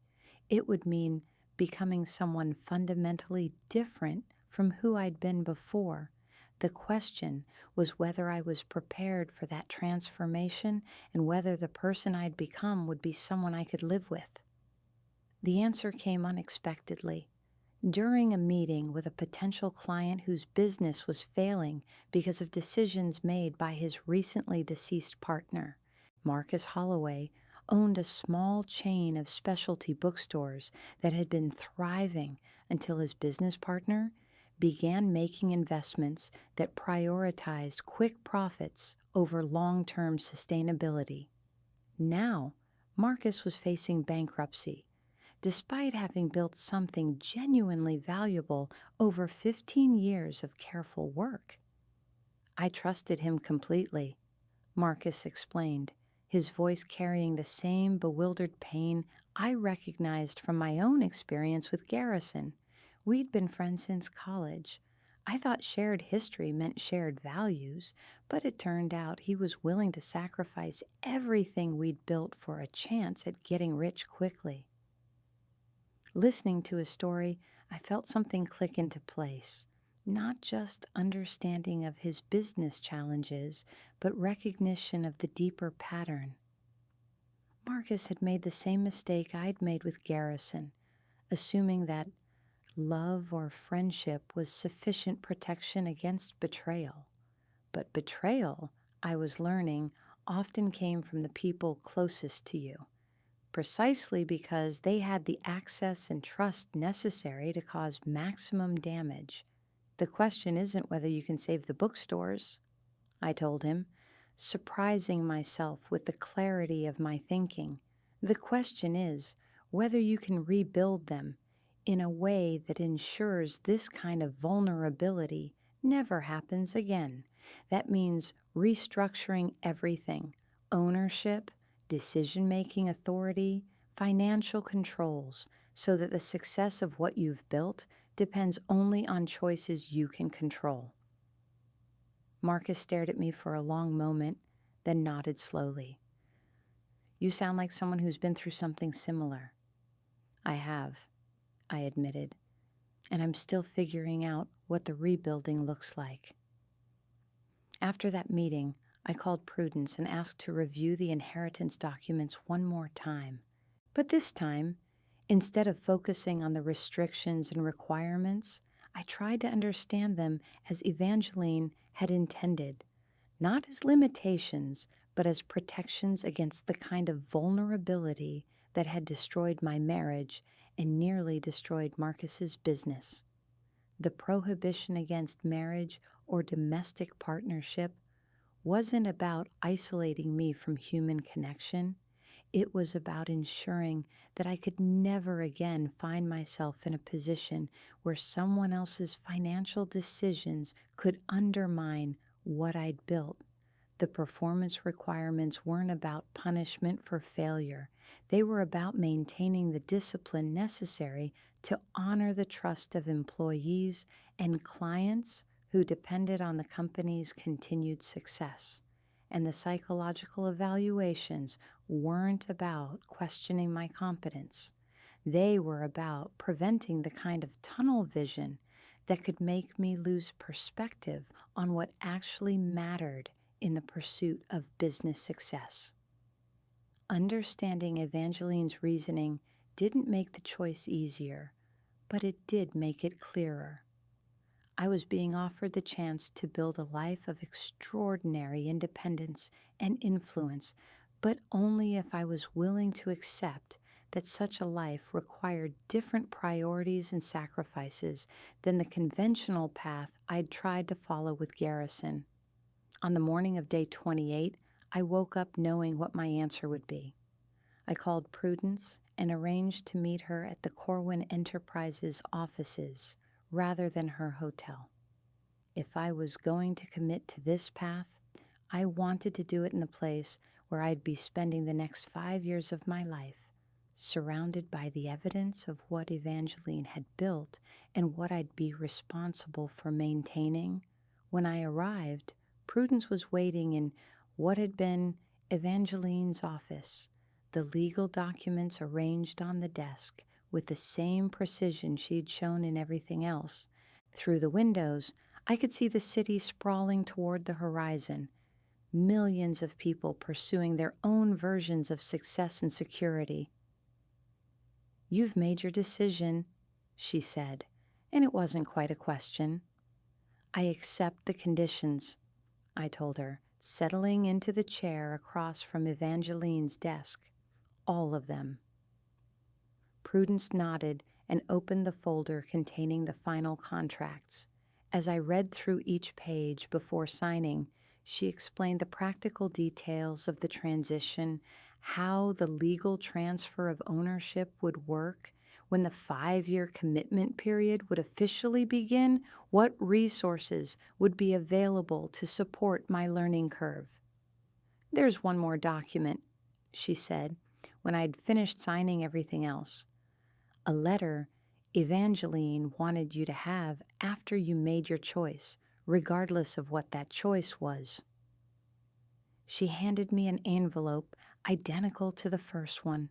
It would mean becoming someone fundamentally different from who I'd been before. The question was whether I was prepared for that transformation and whether the person I'd become would be someone I could live with. The answer came unexpectedly. During a meeting with a potential client whose business was failing because of decisions made by his recently deceased partner, Marcus Holloway owned a small chain of specialty bookstores that had been thriving until his business partner began making investments that prioritized quick profits over long-term sustainability. Now, Marcus was facing bankruptcy, despite having built something genuinely valuable over 15 years of careful work. I trusted him completely, Marcus explained, his voice carrying the same bewildered pain I recognized from my own experience with Garrison. We'd been friends since college. I thought shared history meant shared values, but it turned out he was willing to sacrifice everything we'd built for a chance at getting rich quickly. Listening to his story, I felt something click into place. Not just understanding of his business challenges, but recognition of the deeper pattern. Marcus had made the same mistake I'd made with Garrison, assuming that love or friendship was sufficient protection against betrayal. But betrayal, I was learning, often came from the people closest to you. precisely because they had the access and trust necessary to cause maximum damage. The question isn't whether you can save the bookstores, I told him, surprising myself with the clarity of my thinking. The question is whether you can rebuild them in a way that ensures this kind of vulnerability never happens again. That means restructuring everything: ownership, decision-making authority, financial controls, so that the success of what you've built depends only on choices you can control. Marcus stared at me for a long moment, then nodded slowly. You sound like someone who's been through something similar. I have, I admitted, and I'm still figuring out what the rebuilding looks like. After that meeting, I called Prudence and asked to review the inheritance documents one more time. But this time, instead of focusing on the restrictions and requirements, I tried to understand them as Evangeline had intended, not as limitations, but as protections against the kind of vulnerability that had destroyed my marriage and nearly destroyed Marcus's business. The prohibition against marriage or domestic partnership wasn't about isolating me from human connection. It was about ensuring that I could never again find myself in a position where someone else's financial decisions could undermine what I'd built. The performance requirements weren't about punishment for failure. They were about maintaining the discipline necessary to honor the trust of employees and clients who depended on the company's continued success. And the psychological evaluations weren't about questioning my competence. They were about preventing the kind of tunnel vision that could make me lose perspective on what actually mattered in the pursuit of business success. Understanding Evangeline's reasoning didn't make the choice easier, but it did make it clearer. I was being offered the chance to build a life of extraordinary independence and influence, but only if I was willing to accept that such a life required different priorities and sacrifices than the conventional path I'd tried to follow with Garrison. On the morning of day 28, I woke up knowing what my answer would be. I called Prudence and arranged to meet her at the Corwin Enterprises offices rather than her hotel. If I was going to commit to this path, I wanted to do it in the place where I'd be spending the next 5 years of my life, surrounded by the evidence of what Evangeline had built and what I'd be responsible for maintaining. When I arrived, Prudence was waiting in what had been Evangeline's office, the legal documents arranged on the desk with the same precision she'd shown in everything else. Through the windows, I could see the city sprawling toward the horizon, millions of people pursuing their own versions of success and security. "You've made your decision," she said, and it wasn't quite a question. "I accept the conditions," I told her, settling into the chair across from Evangeline's desk. "All of them." Prudence nodded and opened the folder containing the final contracts. As I read through each page before signing, she explained the practical details of the transition, how the legal transfer of ownership would work, when the 5-year commitment period would officially begin, what resources would be available to support my learning curve. "There's one more document," she said, when I'd finished signing everything else. "A letter Evangeline wanted you to have after you made your choice, regardless of what that choice was." She handed me an envelope identical to the first one,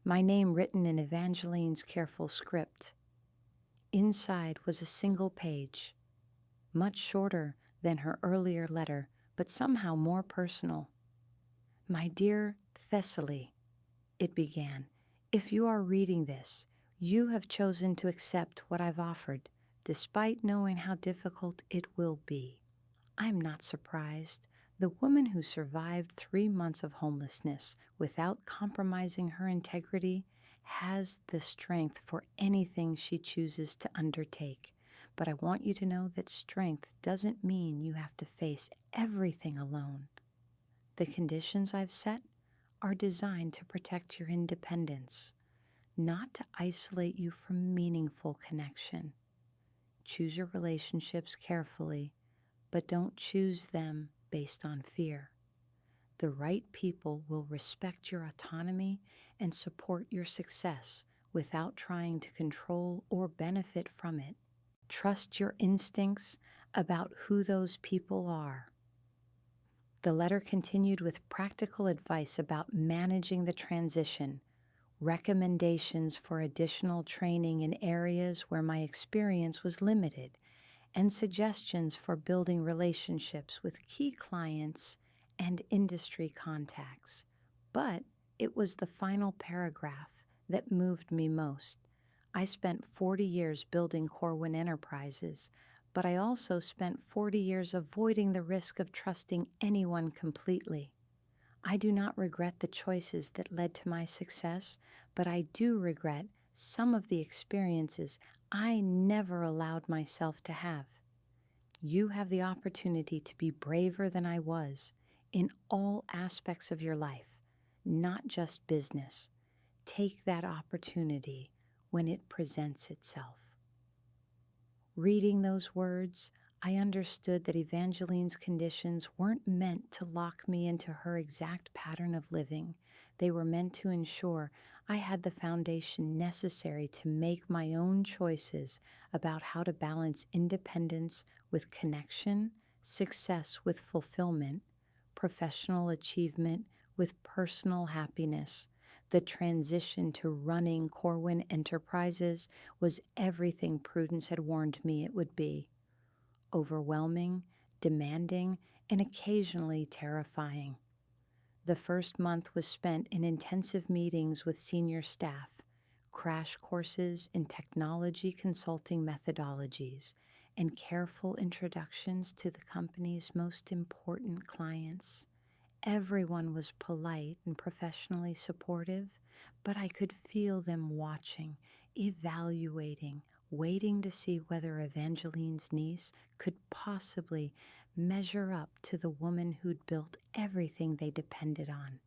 my name written in Evangeline's careful script. Inside was a single page, much shorter than her earlier letter, but somehow more personal. "My dear Thessaly," it began, "if you are reading this, you have chosen to accept what I've offered, despite knowing how difficult it will be. I'm not surprised. The woman who survived 3 months of homelessness without compromising her integrity has the strength for anything she chooses to undertake. But I want you to know that strength doesn't mean you have to face everything alone. The conditions I've set are designed to protect your independence, not to isolate you from meaningful connection. Choose your relationships carefully, but don't choose them based on fear. The right people will respect your autonomy and support your success without trying to control or benefit from it. Trust your instincts about who those people are. The letter continued with practical advice about managing the transition, recommendations for additional training in areas where my experience was limited, and suggestions for building relationships with key clients and industry contacts. But it was the final paragraph that moved me most. I spent 40 years building Corwin Enterprises, but I also spent 40 years avoiding the risk of trusting anyone completely. I do not regret the choices that led to my success, but I do regret some of the experiences I never allowed myself to have. You have the opportunity to be braver than I was in all aspects of your life, not just business. Take that opportunity when it presents itself. Reading those words, I understood that Evangeline's conditions weren't meant to lock me into her exact pattern of living. They were meant to ensure I had the foundation necessary to make my own choices about how to balance independence with connection, success with fulfillment, professional achievement with personal happiness. The transition to running Corwin Enterprises was everything Prudence had warned me it would be: overwhelming, demanding, and occasionally terrifying. The first month was spent in intensive meetings with senior staff, crash courses in technology consulting methodologies, and careful introductions to the company's most important clients. Everyone was polite and professionally supportive, but I could feel them watching, evaluating, waiting to see whether Evangeline's niece could possibly measure up to the woman who'd built everything they depended on.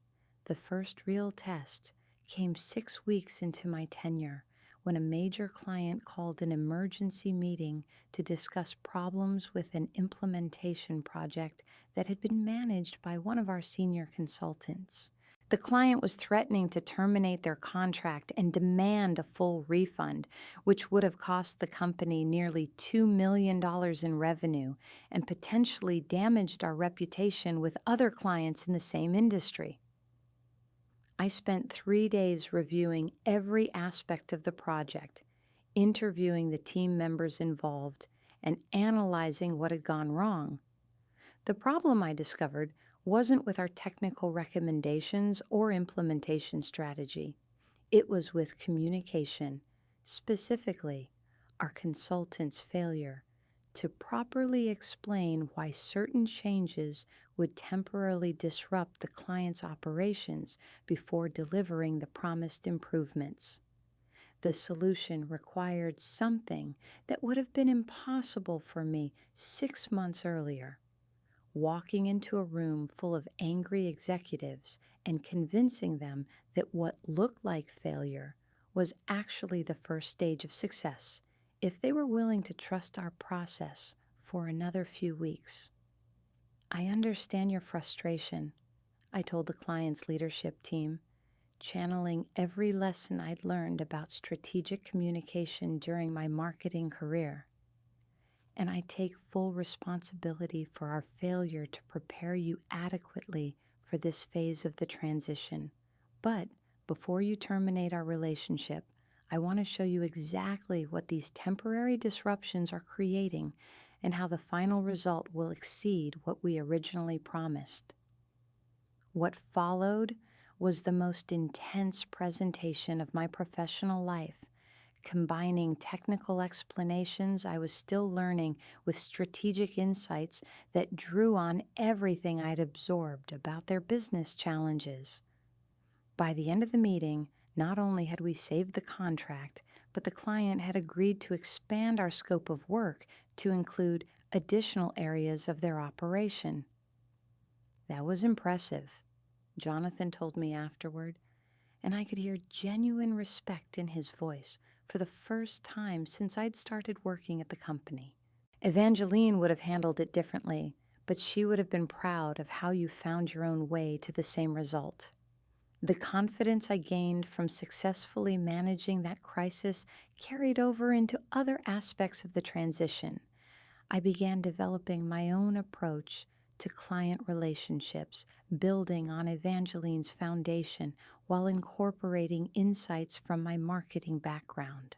The first real test came 6 weeks into my tenure, when a major client called an emergency meeting to discuss problems with an implementation project that had been managed by one of our senior consultants. The client was threatening to terminate their contract and demand a full refund, which would have cost the company nearly $2 million in revenue and potentially damaged our reputation with other clients in the same industry. I spent 3 days reviewing every aspect of the project, interviewing the team members involved, and analyzing what had gone wrong. The problem I discovered wasn't with our technical recommendations or implementation strategy. It was with communication, specifically our consultant's failure to properly explain why certain changes would temporarily disrupt the client's operations before delivering the promised improvements. The solution required something that would have been impossible for me 6 months earlier: walking into a room full of angry executives and convincing them that what looked like failure was actually the first stage of success, if they were willing to trust our process for another few weeks. I understand your frustration, I told the client's leadership team, channeling every lesson I'd learned about strategic communication during my marketing career. And I take full responsibility for our failure to prepare you adequately for this phase of the transition. But before you terminate our relationship, I want to show you exactly what these temporary disruptions are creating and how the final result will exceed what we originally promised. What followed was the most intense presentation of my professional life, combining technical explanations I was still learning with strategic insights that drew on everything I'd absorbed about their business challenges. By the end of the meeting, not only had we saved the contract, but the client had agreed to expand our scope of work to include additional areas of their operation. That was impressive, Jonathan told me afterward, and I could hear genuine respect in his voice for the first time since I'd started working at the company. Evangeline would have handled it differently, but she would have been proud of how you found your own way to the same result. The confidence I gained from successfully managing that crisis carried over into other aspects of the transition. I began developing my own approach to client relationships, building on Evangeline's foundation while incorporating insights from my marketing background.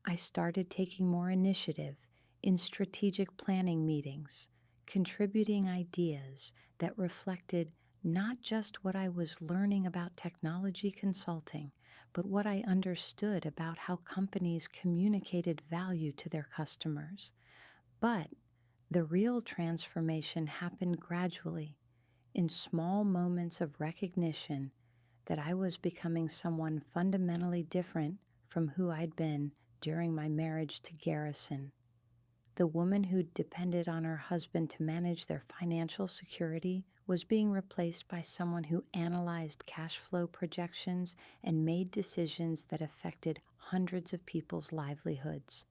I started taking more initiative in strategic planning meetings, contributing ideas that reflected not just what I was learning about technology consulting, but what I understood about how companies communicated value to their customers. But the real transformation happened gradually, in small moments of recognition that I was becoming someone fundamentally different from who I'd been during my marriage to Garrison. The woman who depended on her husband to manage their financial security was being replaced by someone who analyzed cash flow projections and made decisions that affected hundreds of people's livelihoods.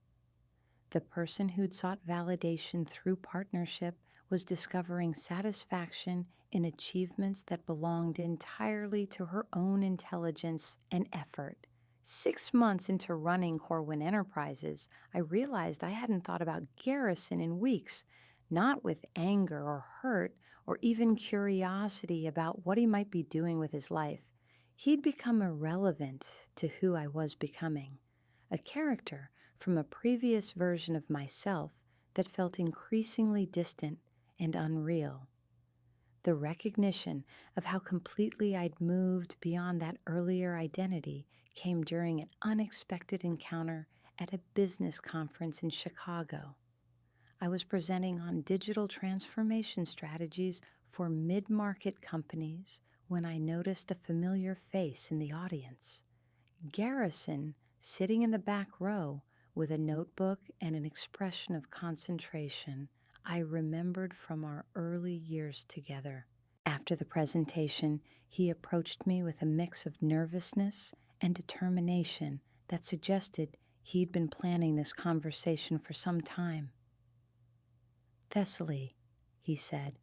The person who'd sought validation through partnership was discovering satisfaction in achievements that belonged entirely to her own intelligence and effort. 6 months into running Corwin Enterprises, I realized I hadn't thought about Garrison in weeks, not with anger or hurt or even curiosity about what he might be doing with his life. He'd become irrelevant to who I was becoming, a character from a previous version of myself that felt increasingly distant and unreal. The recognition of how completely I'd moved beyond that earlier identity came during an unexpected encounter at a business conference in Chicago. I was presenting on digital transformation strategies for mid-market companies when I noticed a familiar face in the audience. Garrison, sitting in the back row with a notebook and an expression of concentration I remembered from our early years together. After the presentation, he approached me with a mix of nervousness and determination that suggested he'd been planning this conversation for some time. "Thessaly," he said,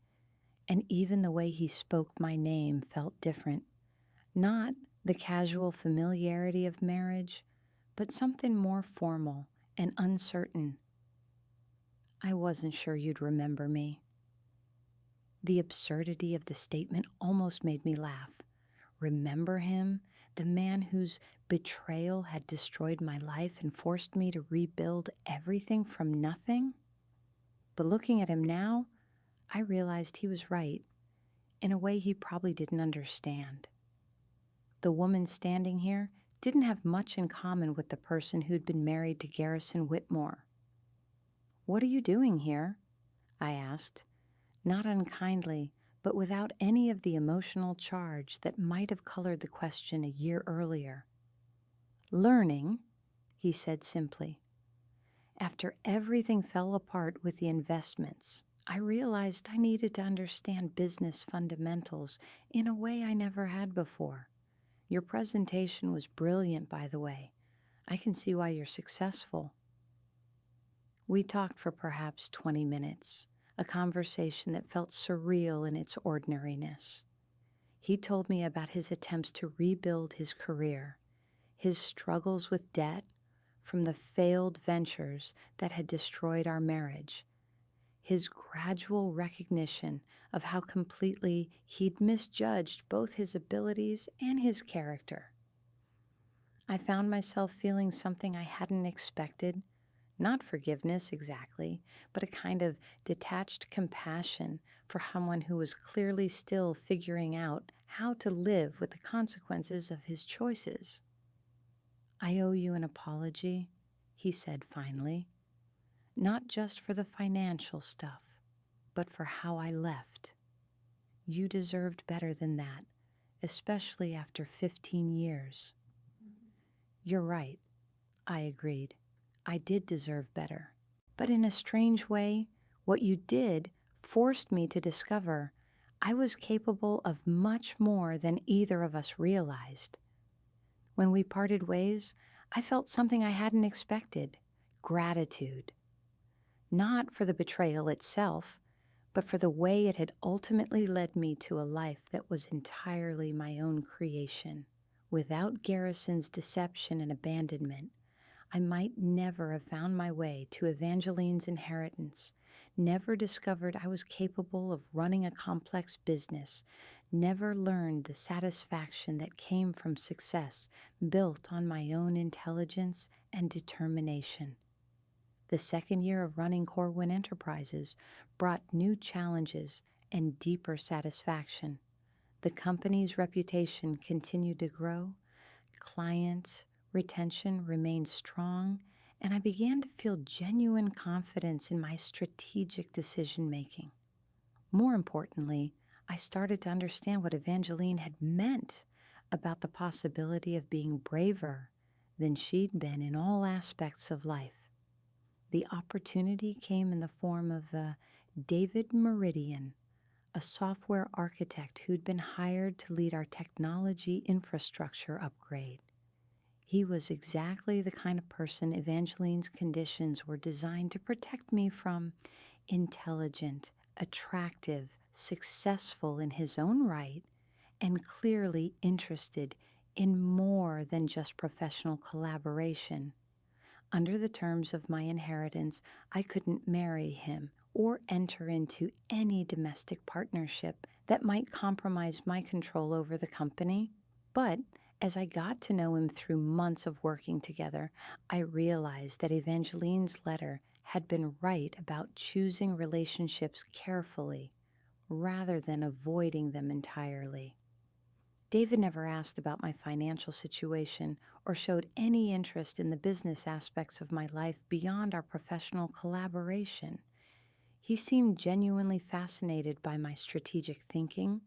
and even the way he spoke my name felt different. Not the casual familiarity of marriage, but something more formal and uncertain. "I wasn't sure you'd remember me." The absurdity of the statement almost made me laugh. Remember him, the man whose betrayal had destroyed my life and forced me to rebuild everything from nothing? But looking at him now, I realized he was right, in a way he probably didn't understand. The woman standing here didn't have much in common with the person who'd been married to Garrison Whitmore. "What are you doing here?" I asked, not unkindly, but without any of the emotional charge that might have colored the question a year earlier. "Learning," he said simply. After everything fell apart with the investments, I realized I needed to understand business fundamentals in a way I never had before. Your presentation was brilliant, by the way. I can see why you're successful. We talked for perhaps 20 minutes, a conversation that felt surreal in its ordinariness. He told me about his attempts to rebuild his career, his struggles with debt from the failed ventures that had destroyed our marriage, his gradual recognition of how completely he'd misjudged both his abilities and his character. I found myself feeling something I hadn't expected, not forgiveness exactly, but a kind of detached compassion for someone who was clearly still figuring out how to live with the consequences of his choices. I owe you an apology, he said finally, not just for the financial stuff, but for how I left. You deserved better than that, especially after 15 years. You're right, I agreed. I did deserve better. But in a strange way, what you did forced me to discover I was capable of much more than either of us realized. When we parted ways, I felt something I hadn't expected: gratitude. Not for the betrayal itself, but for the way it had ultimately led me to a life that was entirely my own creation. Without Garrison's deception and abandonment, I might never have found my way to Evangeline's inheritance, never discovered I was capable of running a complex business, never learned the satisfaction that came from success built on my own intelligence and determination. The second year of running Corwin Enterprises brought new challenges and deeper satisfaction. The company's reputation continued to grow, client retention remained strong, and I began to feel genuine confidence in my strategic decision-making. More importantly, I started to understand what Evangeline had meant about the possibility of being braver than she'd been in all aspects of life. The opportunity came in the form of David Meridian, a software architect who'd been hired to lead our technology infrastructure upgrade. He was exactly the kind of person Evangeline's conditions were designed to protect me from: intelligent, attractive, successful in his own right, and clearly interested in more than just professional collaboration. Under the terms of my inheritance, I couldn't marry him or enter into any domestic partnership that might compromise my control over the company. But as I got to know him through months of working together, I realized that Evangeline's letter had been right about choosing relationships carefully rather than avoiding them entirely. David never asked about my financial situation or showed any interest in the business aspects of my life beyond our professional collaboration. He seemed genuinely fascinated by my strategic thinking,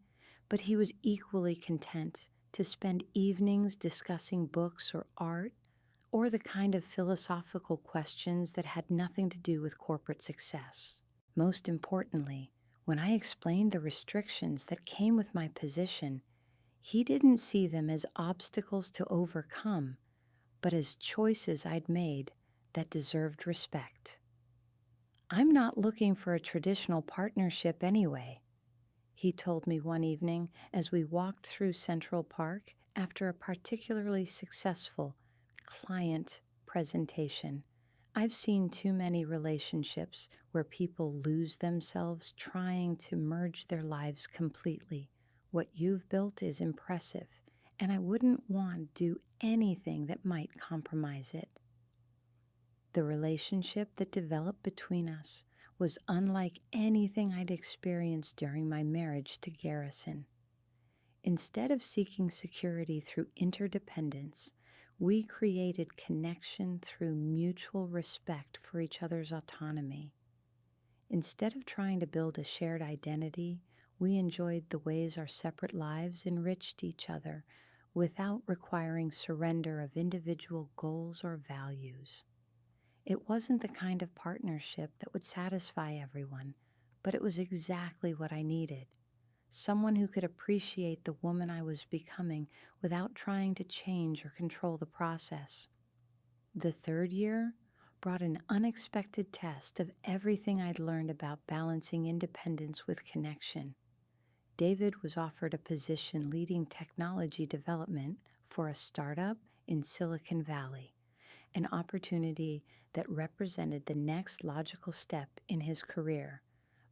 but he was equally content to spend evenings discussing books or art, or the kind of philosophical questions that had nothing to do with corporate success. Most importantly, when I explained the restrictions that came with my position, he didn't see them as obstacles to overcome, but as choices I'd made that deserved respect. I'm not looking for a traditional partnership anyway, he told me one evening as we walked through Central Park after a particularly successful client presentation. I've seen too many relationships where people lose themselves trying to merge their lives completely. What you've built is impressive, and I wouldn't want to do anything that might compromise it. The relationship that developed between us was unlike anything I'd experienced during my marriage to Garrison. Instead of seeking security through interdependence, we created connection through mutual respect for each other's autonomy. Instead of trying to build a shared identity, we enjoyed the ways our separate lives enriched each other without requiring surrender of individual goals or values. It wasn't the kind of partnership that would satisfy everyone, but it was exactly what I needed. Someone who could appreciate the woman I was becoming without trying to change or control the process. The third year brought an unexpected test of everything I'd learned about balancing independence with connection. David was offered a position leading technology development for a startup in Silicon Valley, an opportunity that represented the next logical step in his career,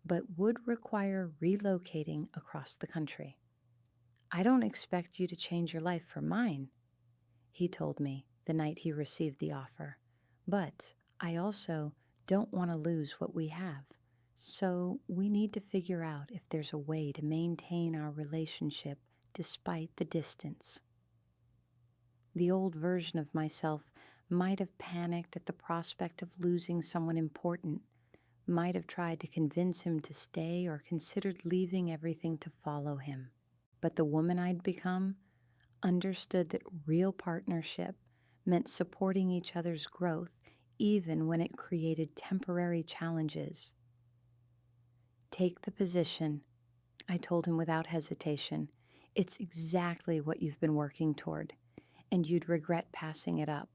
but would require relocating across the country. "I don't expect you to change your life for mine," he told me the night he received the offer, "but I also don't want to lose what we have. So we need to figure out if there's a way to maintain our relationship despite the distance." The old version of myself might have panicked at the prospect of losing someone important, might have tried to convince him to stay or considered leaving everything to follow him. But the woman I'd become understood that real partnership meant supporting each other's growth even when it created temporary challenges. Take the position, I told him without hesitation. It's exactly what you've been working toward, and you'd regret passing it up.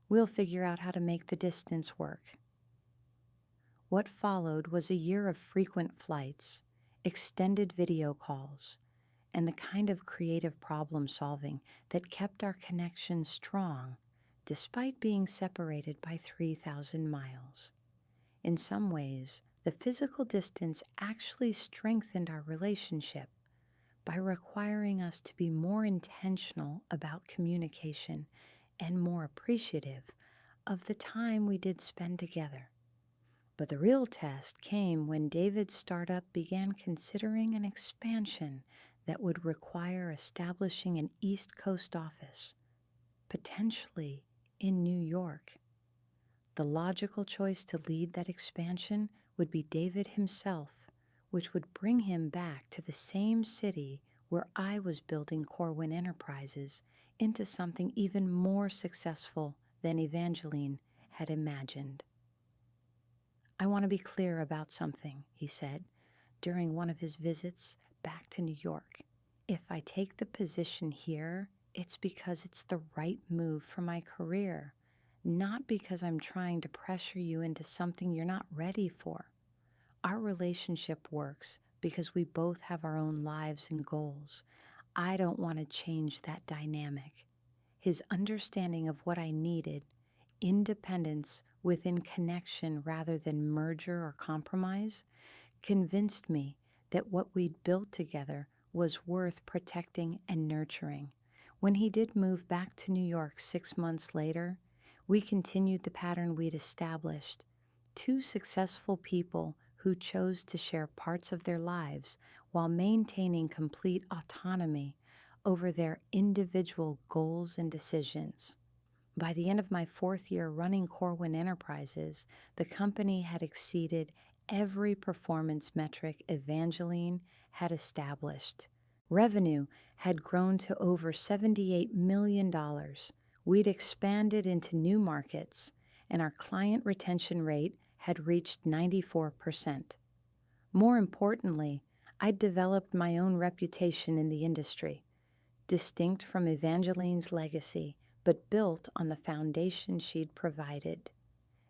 We'll figure out how to make the distance work. What followed was a year of frequent flights, extended video calls, and the kind of creative problem solving that kept our connection strong despite being separated by 3,000 miles. In some ways, the physical distance actually strengthened our relationship by requiring us to be more intentional about communication and more appreciative of the time we did spend together. But the real test came when David's startup began considering an expansion that would require establishing an East Coast office, potentially in New York. The logical choice to lead that expansion would be David himself, which would bring him back to the same city where I was building Corwin Enterprises into something even more successful than Evangeline had imagined. I want to be clear about something, he said during one of his visits back to New York. If I take the position here, it's because it's the right move for my career, not because I'm trying to pressure you into something you're not ready for. Our relationship works because we both have our own lives and goals. I don't want to change that dynamic. His understanding of what I needed, independence within connection rather than merger or compromise, convinced me that what we'd built together was worth protecting and nurturing. When he did move back to New York 6 months later, we continued the pattern we'd established. Two successful people who chose to share parts of their lives while maintaining complete autonomy over their individual goals and decisions. By the end of my 4th year running Corwin Enterprises, the company had exceeded every performance metric Evangeline had established. Revenue had grown to over $78 million. We'd expanded into new markets, and our client retention rate had reached 94%. More importantly, I'd developed my own reputation in the industry, distinct from Evangeline's legacy, but built on the foundation she'd provided.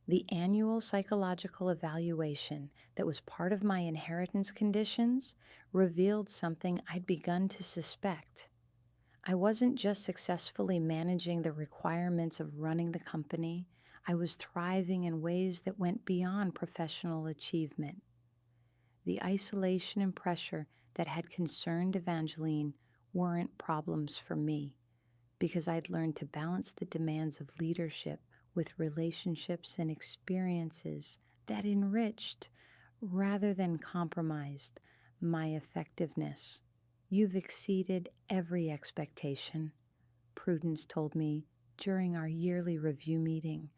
The annual psychological evaluation that was part of my inheritance conditions revealed something I'd begun to suspect. I wasn't just successfully managing the requirements of running the company, I was thriving in ways that went beyond professional achievement. The isolation and pressure that had concerned Evangeline weren't problems for me, because I'd learned to balance the demands of leadership with relationships and experiences that enriched rather than compromised my effectiveness. You've exceeded every expectation, Prudence told me during our yearly review meeting.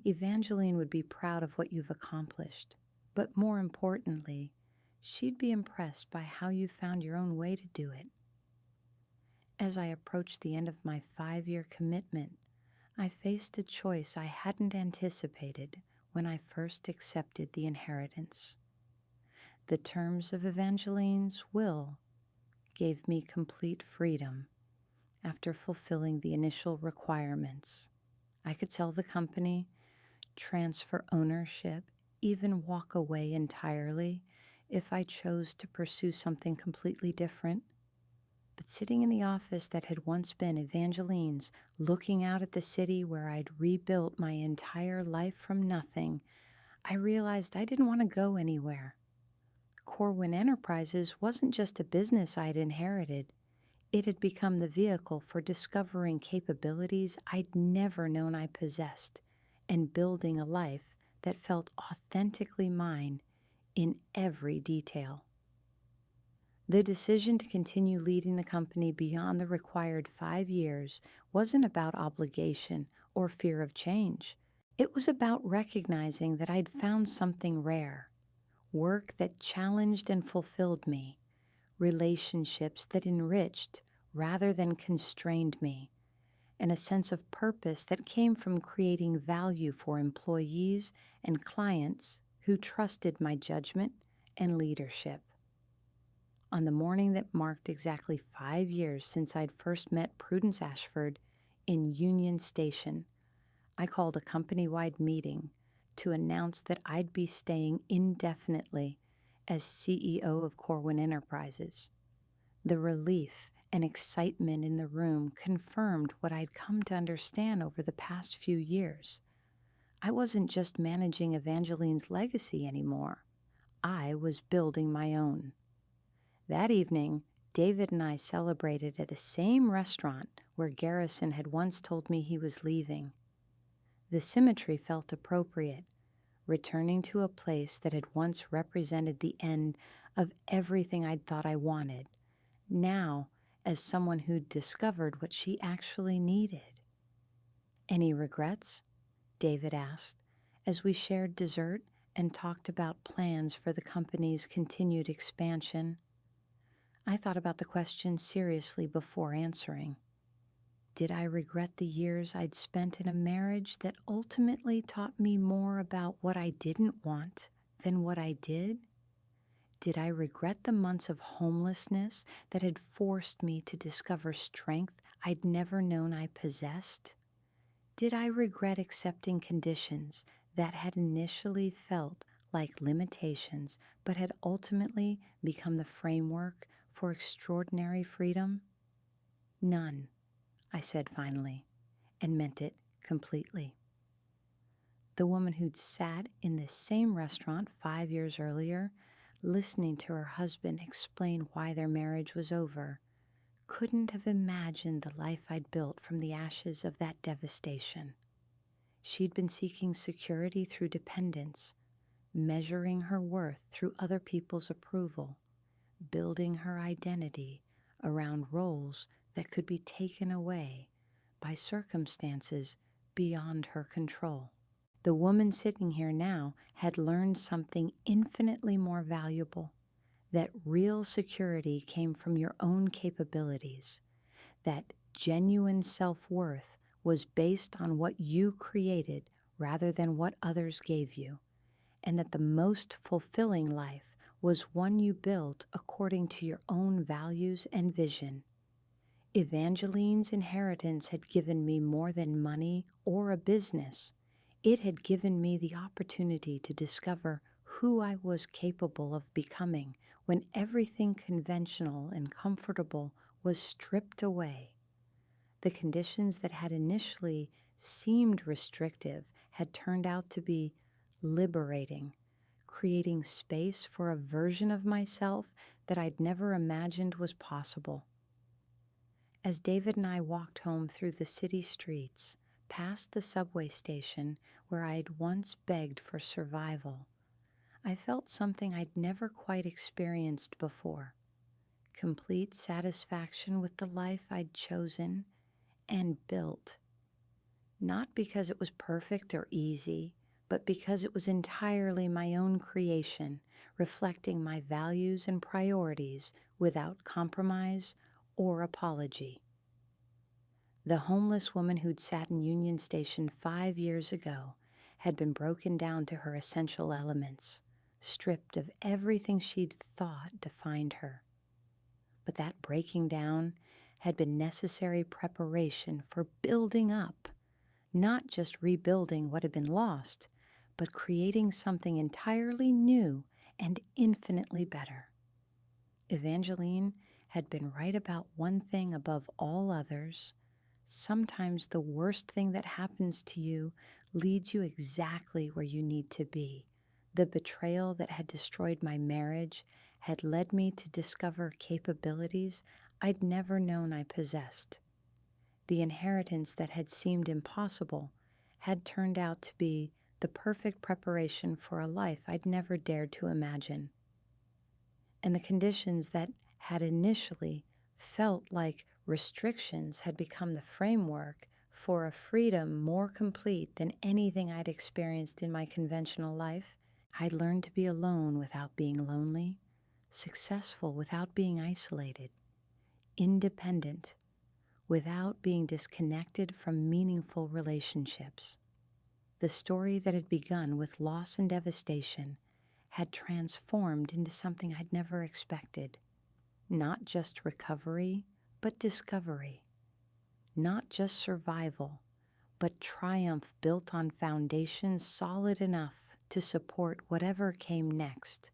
Evangeline would be proud of what you've accomplished, but more importantly, she'd be impressed by how you found your own way to do it. As I approached the end of my 5-year commitment, I faced a choice I hadn't anticipated when I first accepted the inheritance. The terms of Evangeline's will gave me complete freedom after fulfilling the initial requirements. I could sell the company, transfer ownership, even walk away entirely if I chose to pursue something completely different. But sitting in the office that had once been Evangeline's, looking out at the city where I'd rebuilt my entire life from nothing, I realized I didn't want to go anywhere. Corwin Enterprises wasn't just a business I'd inherited. It had become the vehicle for discovering capabilities I'd never known I possessed and building a life that felt authentically mine in every detail. The decision to continue leading the company beyond the required 5 years wasn't about obligation or fear of change. It was about recognizing that I'd found something rare, work that challenged and fulfilled me, relationships that enriched rather than constrained me, and a sense of purpose that came from creating value for employees and clients who trusted my judgment and leadership. On the morning that marked exactly 5 years since I'd first met Prudence Ashford in Union Station, I called a company-wide meeting to announce that I'd be staying indefinitely as CEO of Corwin Enterprises. The relief and excitement in the room confirmed what I'd come to understand over the past few years. I wasn't just managing Evangeline's legacy anymore. I was building my own. That evening, David and I celebrated at the same restaurant where Garrison had once told me he was leaving. The symmetry felt appropriate, returning to a place that had once represented the end of everything I'd thought I wanted, now as someone who'd discovered what she actually needed. "Any regrets?" David asked, as we shared dessert and talked about plans for the company's continued expansion. I thought about the question seriously before answering. Did I regret the years I'd spent in a marriage that ultimately taught me more about what I didn't want than what I did? Did I regret the months of homelessness that had forced me to discover strength I'd never known I possessed? Did I regret accepting conditions that had initially felt like limitations but had ultimately become the framework for extraordinary freedom? None, I said finally, and meant it completely. The woman who'd sat in this same restaurant 5 years earlier, listening to her husband explain why their marriage was over, couldn't have imagined the life I'd built from the ashes of that devastation. She'd been seeking security through dependence, measuring her worth through other people's approval, building her identity around roles that could be taken away by circumstances beyond her control. The woman sitting here now had learned something infinitely more valuable, that real security came from your own capabilities, that genuine self-worth was based on what you created rather than what others gave you, and that the most fulfilling life was one you built according to your own values and vision. Evangeline's inheritance had given me more than money or a business. It had given me the opportunity to discover who I was capable of becoming when everything conventional and comfortable was stripped away. The conditions that had initially seemed restrictive had turned out to be liberating, creating space for a version of myself that I'd never imagined was possible. As David and I walked home through the city streets, past the subway station where I'd once begged for survival, I felt something I'd never quite experienced before: complete satisfaction with the life I'd chosen and built. Not because it was perfect or easy, but because it was entirely my own creation, reflecting my values and priorities without compromise or apology. The homeless woman who'd sat in Union Station 5 years ago had been broken down to her essential elements, stripped of everything she'd thought defined her. But that breaking down had been necessary preparation for building up, not just rebuilding what had been lost, but creating something entirely new and infinitely better. Evangeline had been right about one thing above all others. Sometimes the worst thing that happens to you leads you exactly where you need to be. The betrayal that had destroyed my marriage had led me to discover capabilities I'd never known I possessed. The inheritance that had seemed impossible had turned out to be the perfect preparation for a life I'd never dared to imagine. And the conditions that had initially felt like restrictions had become the framework for a freedom more complete than anything I'd experienced in my conventional life, I'd learned to be alone without being lonely, successful without being isolated, independent without being disconnected from meaningful relationships. The story that had begun with loss and devastation had transformed into something I'd never expected. Not just recovery, but discovery. Not just survival, but triumph built on foundations solid enough to support whatever came next.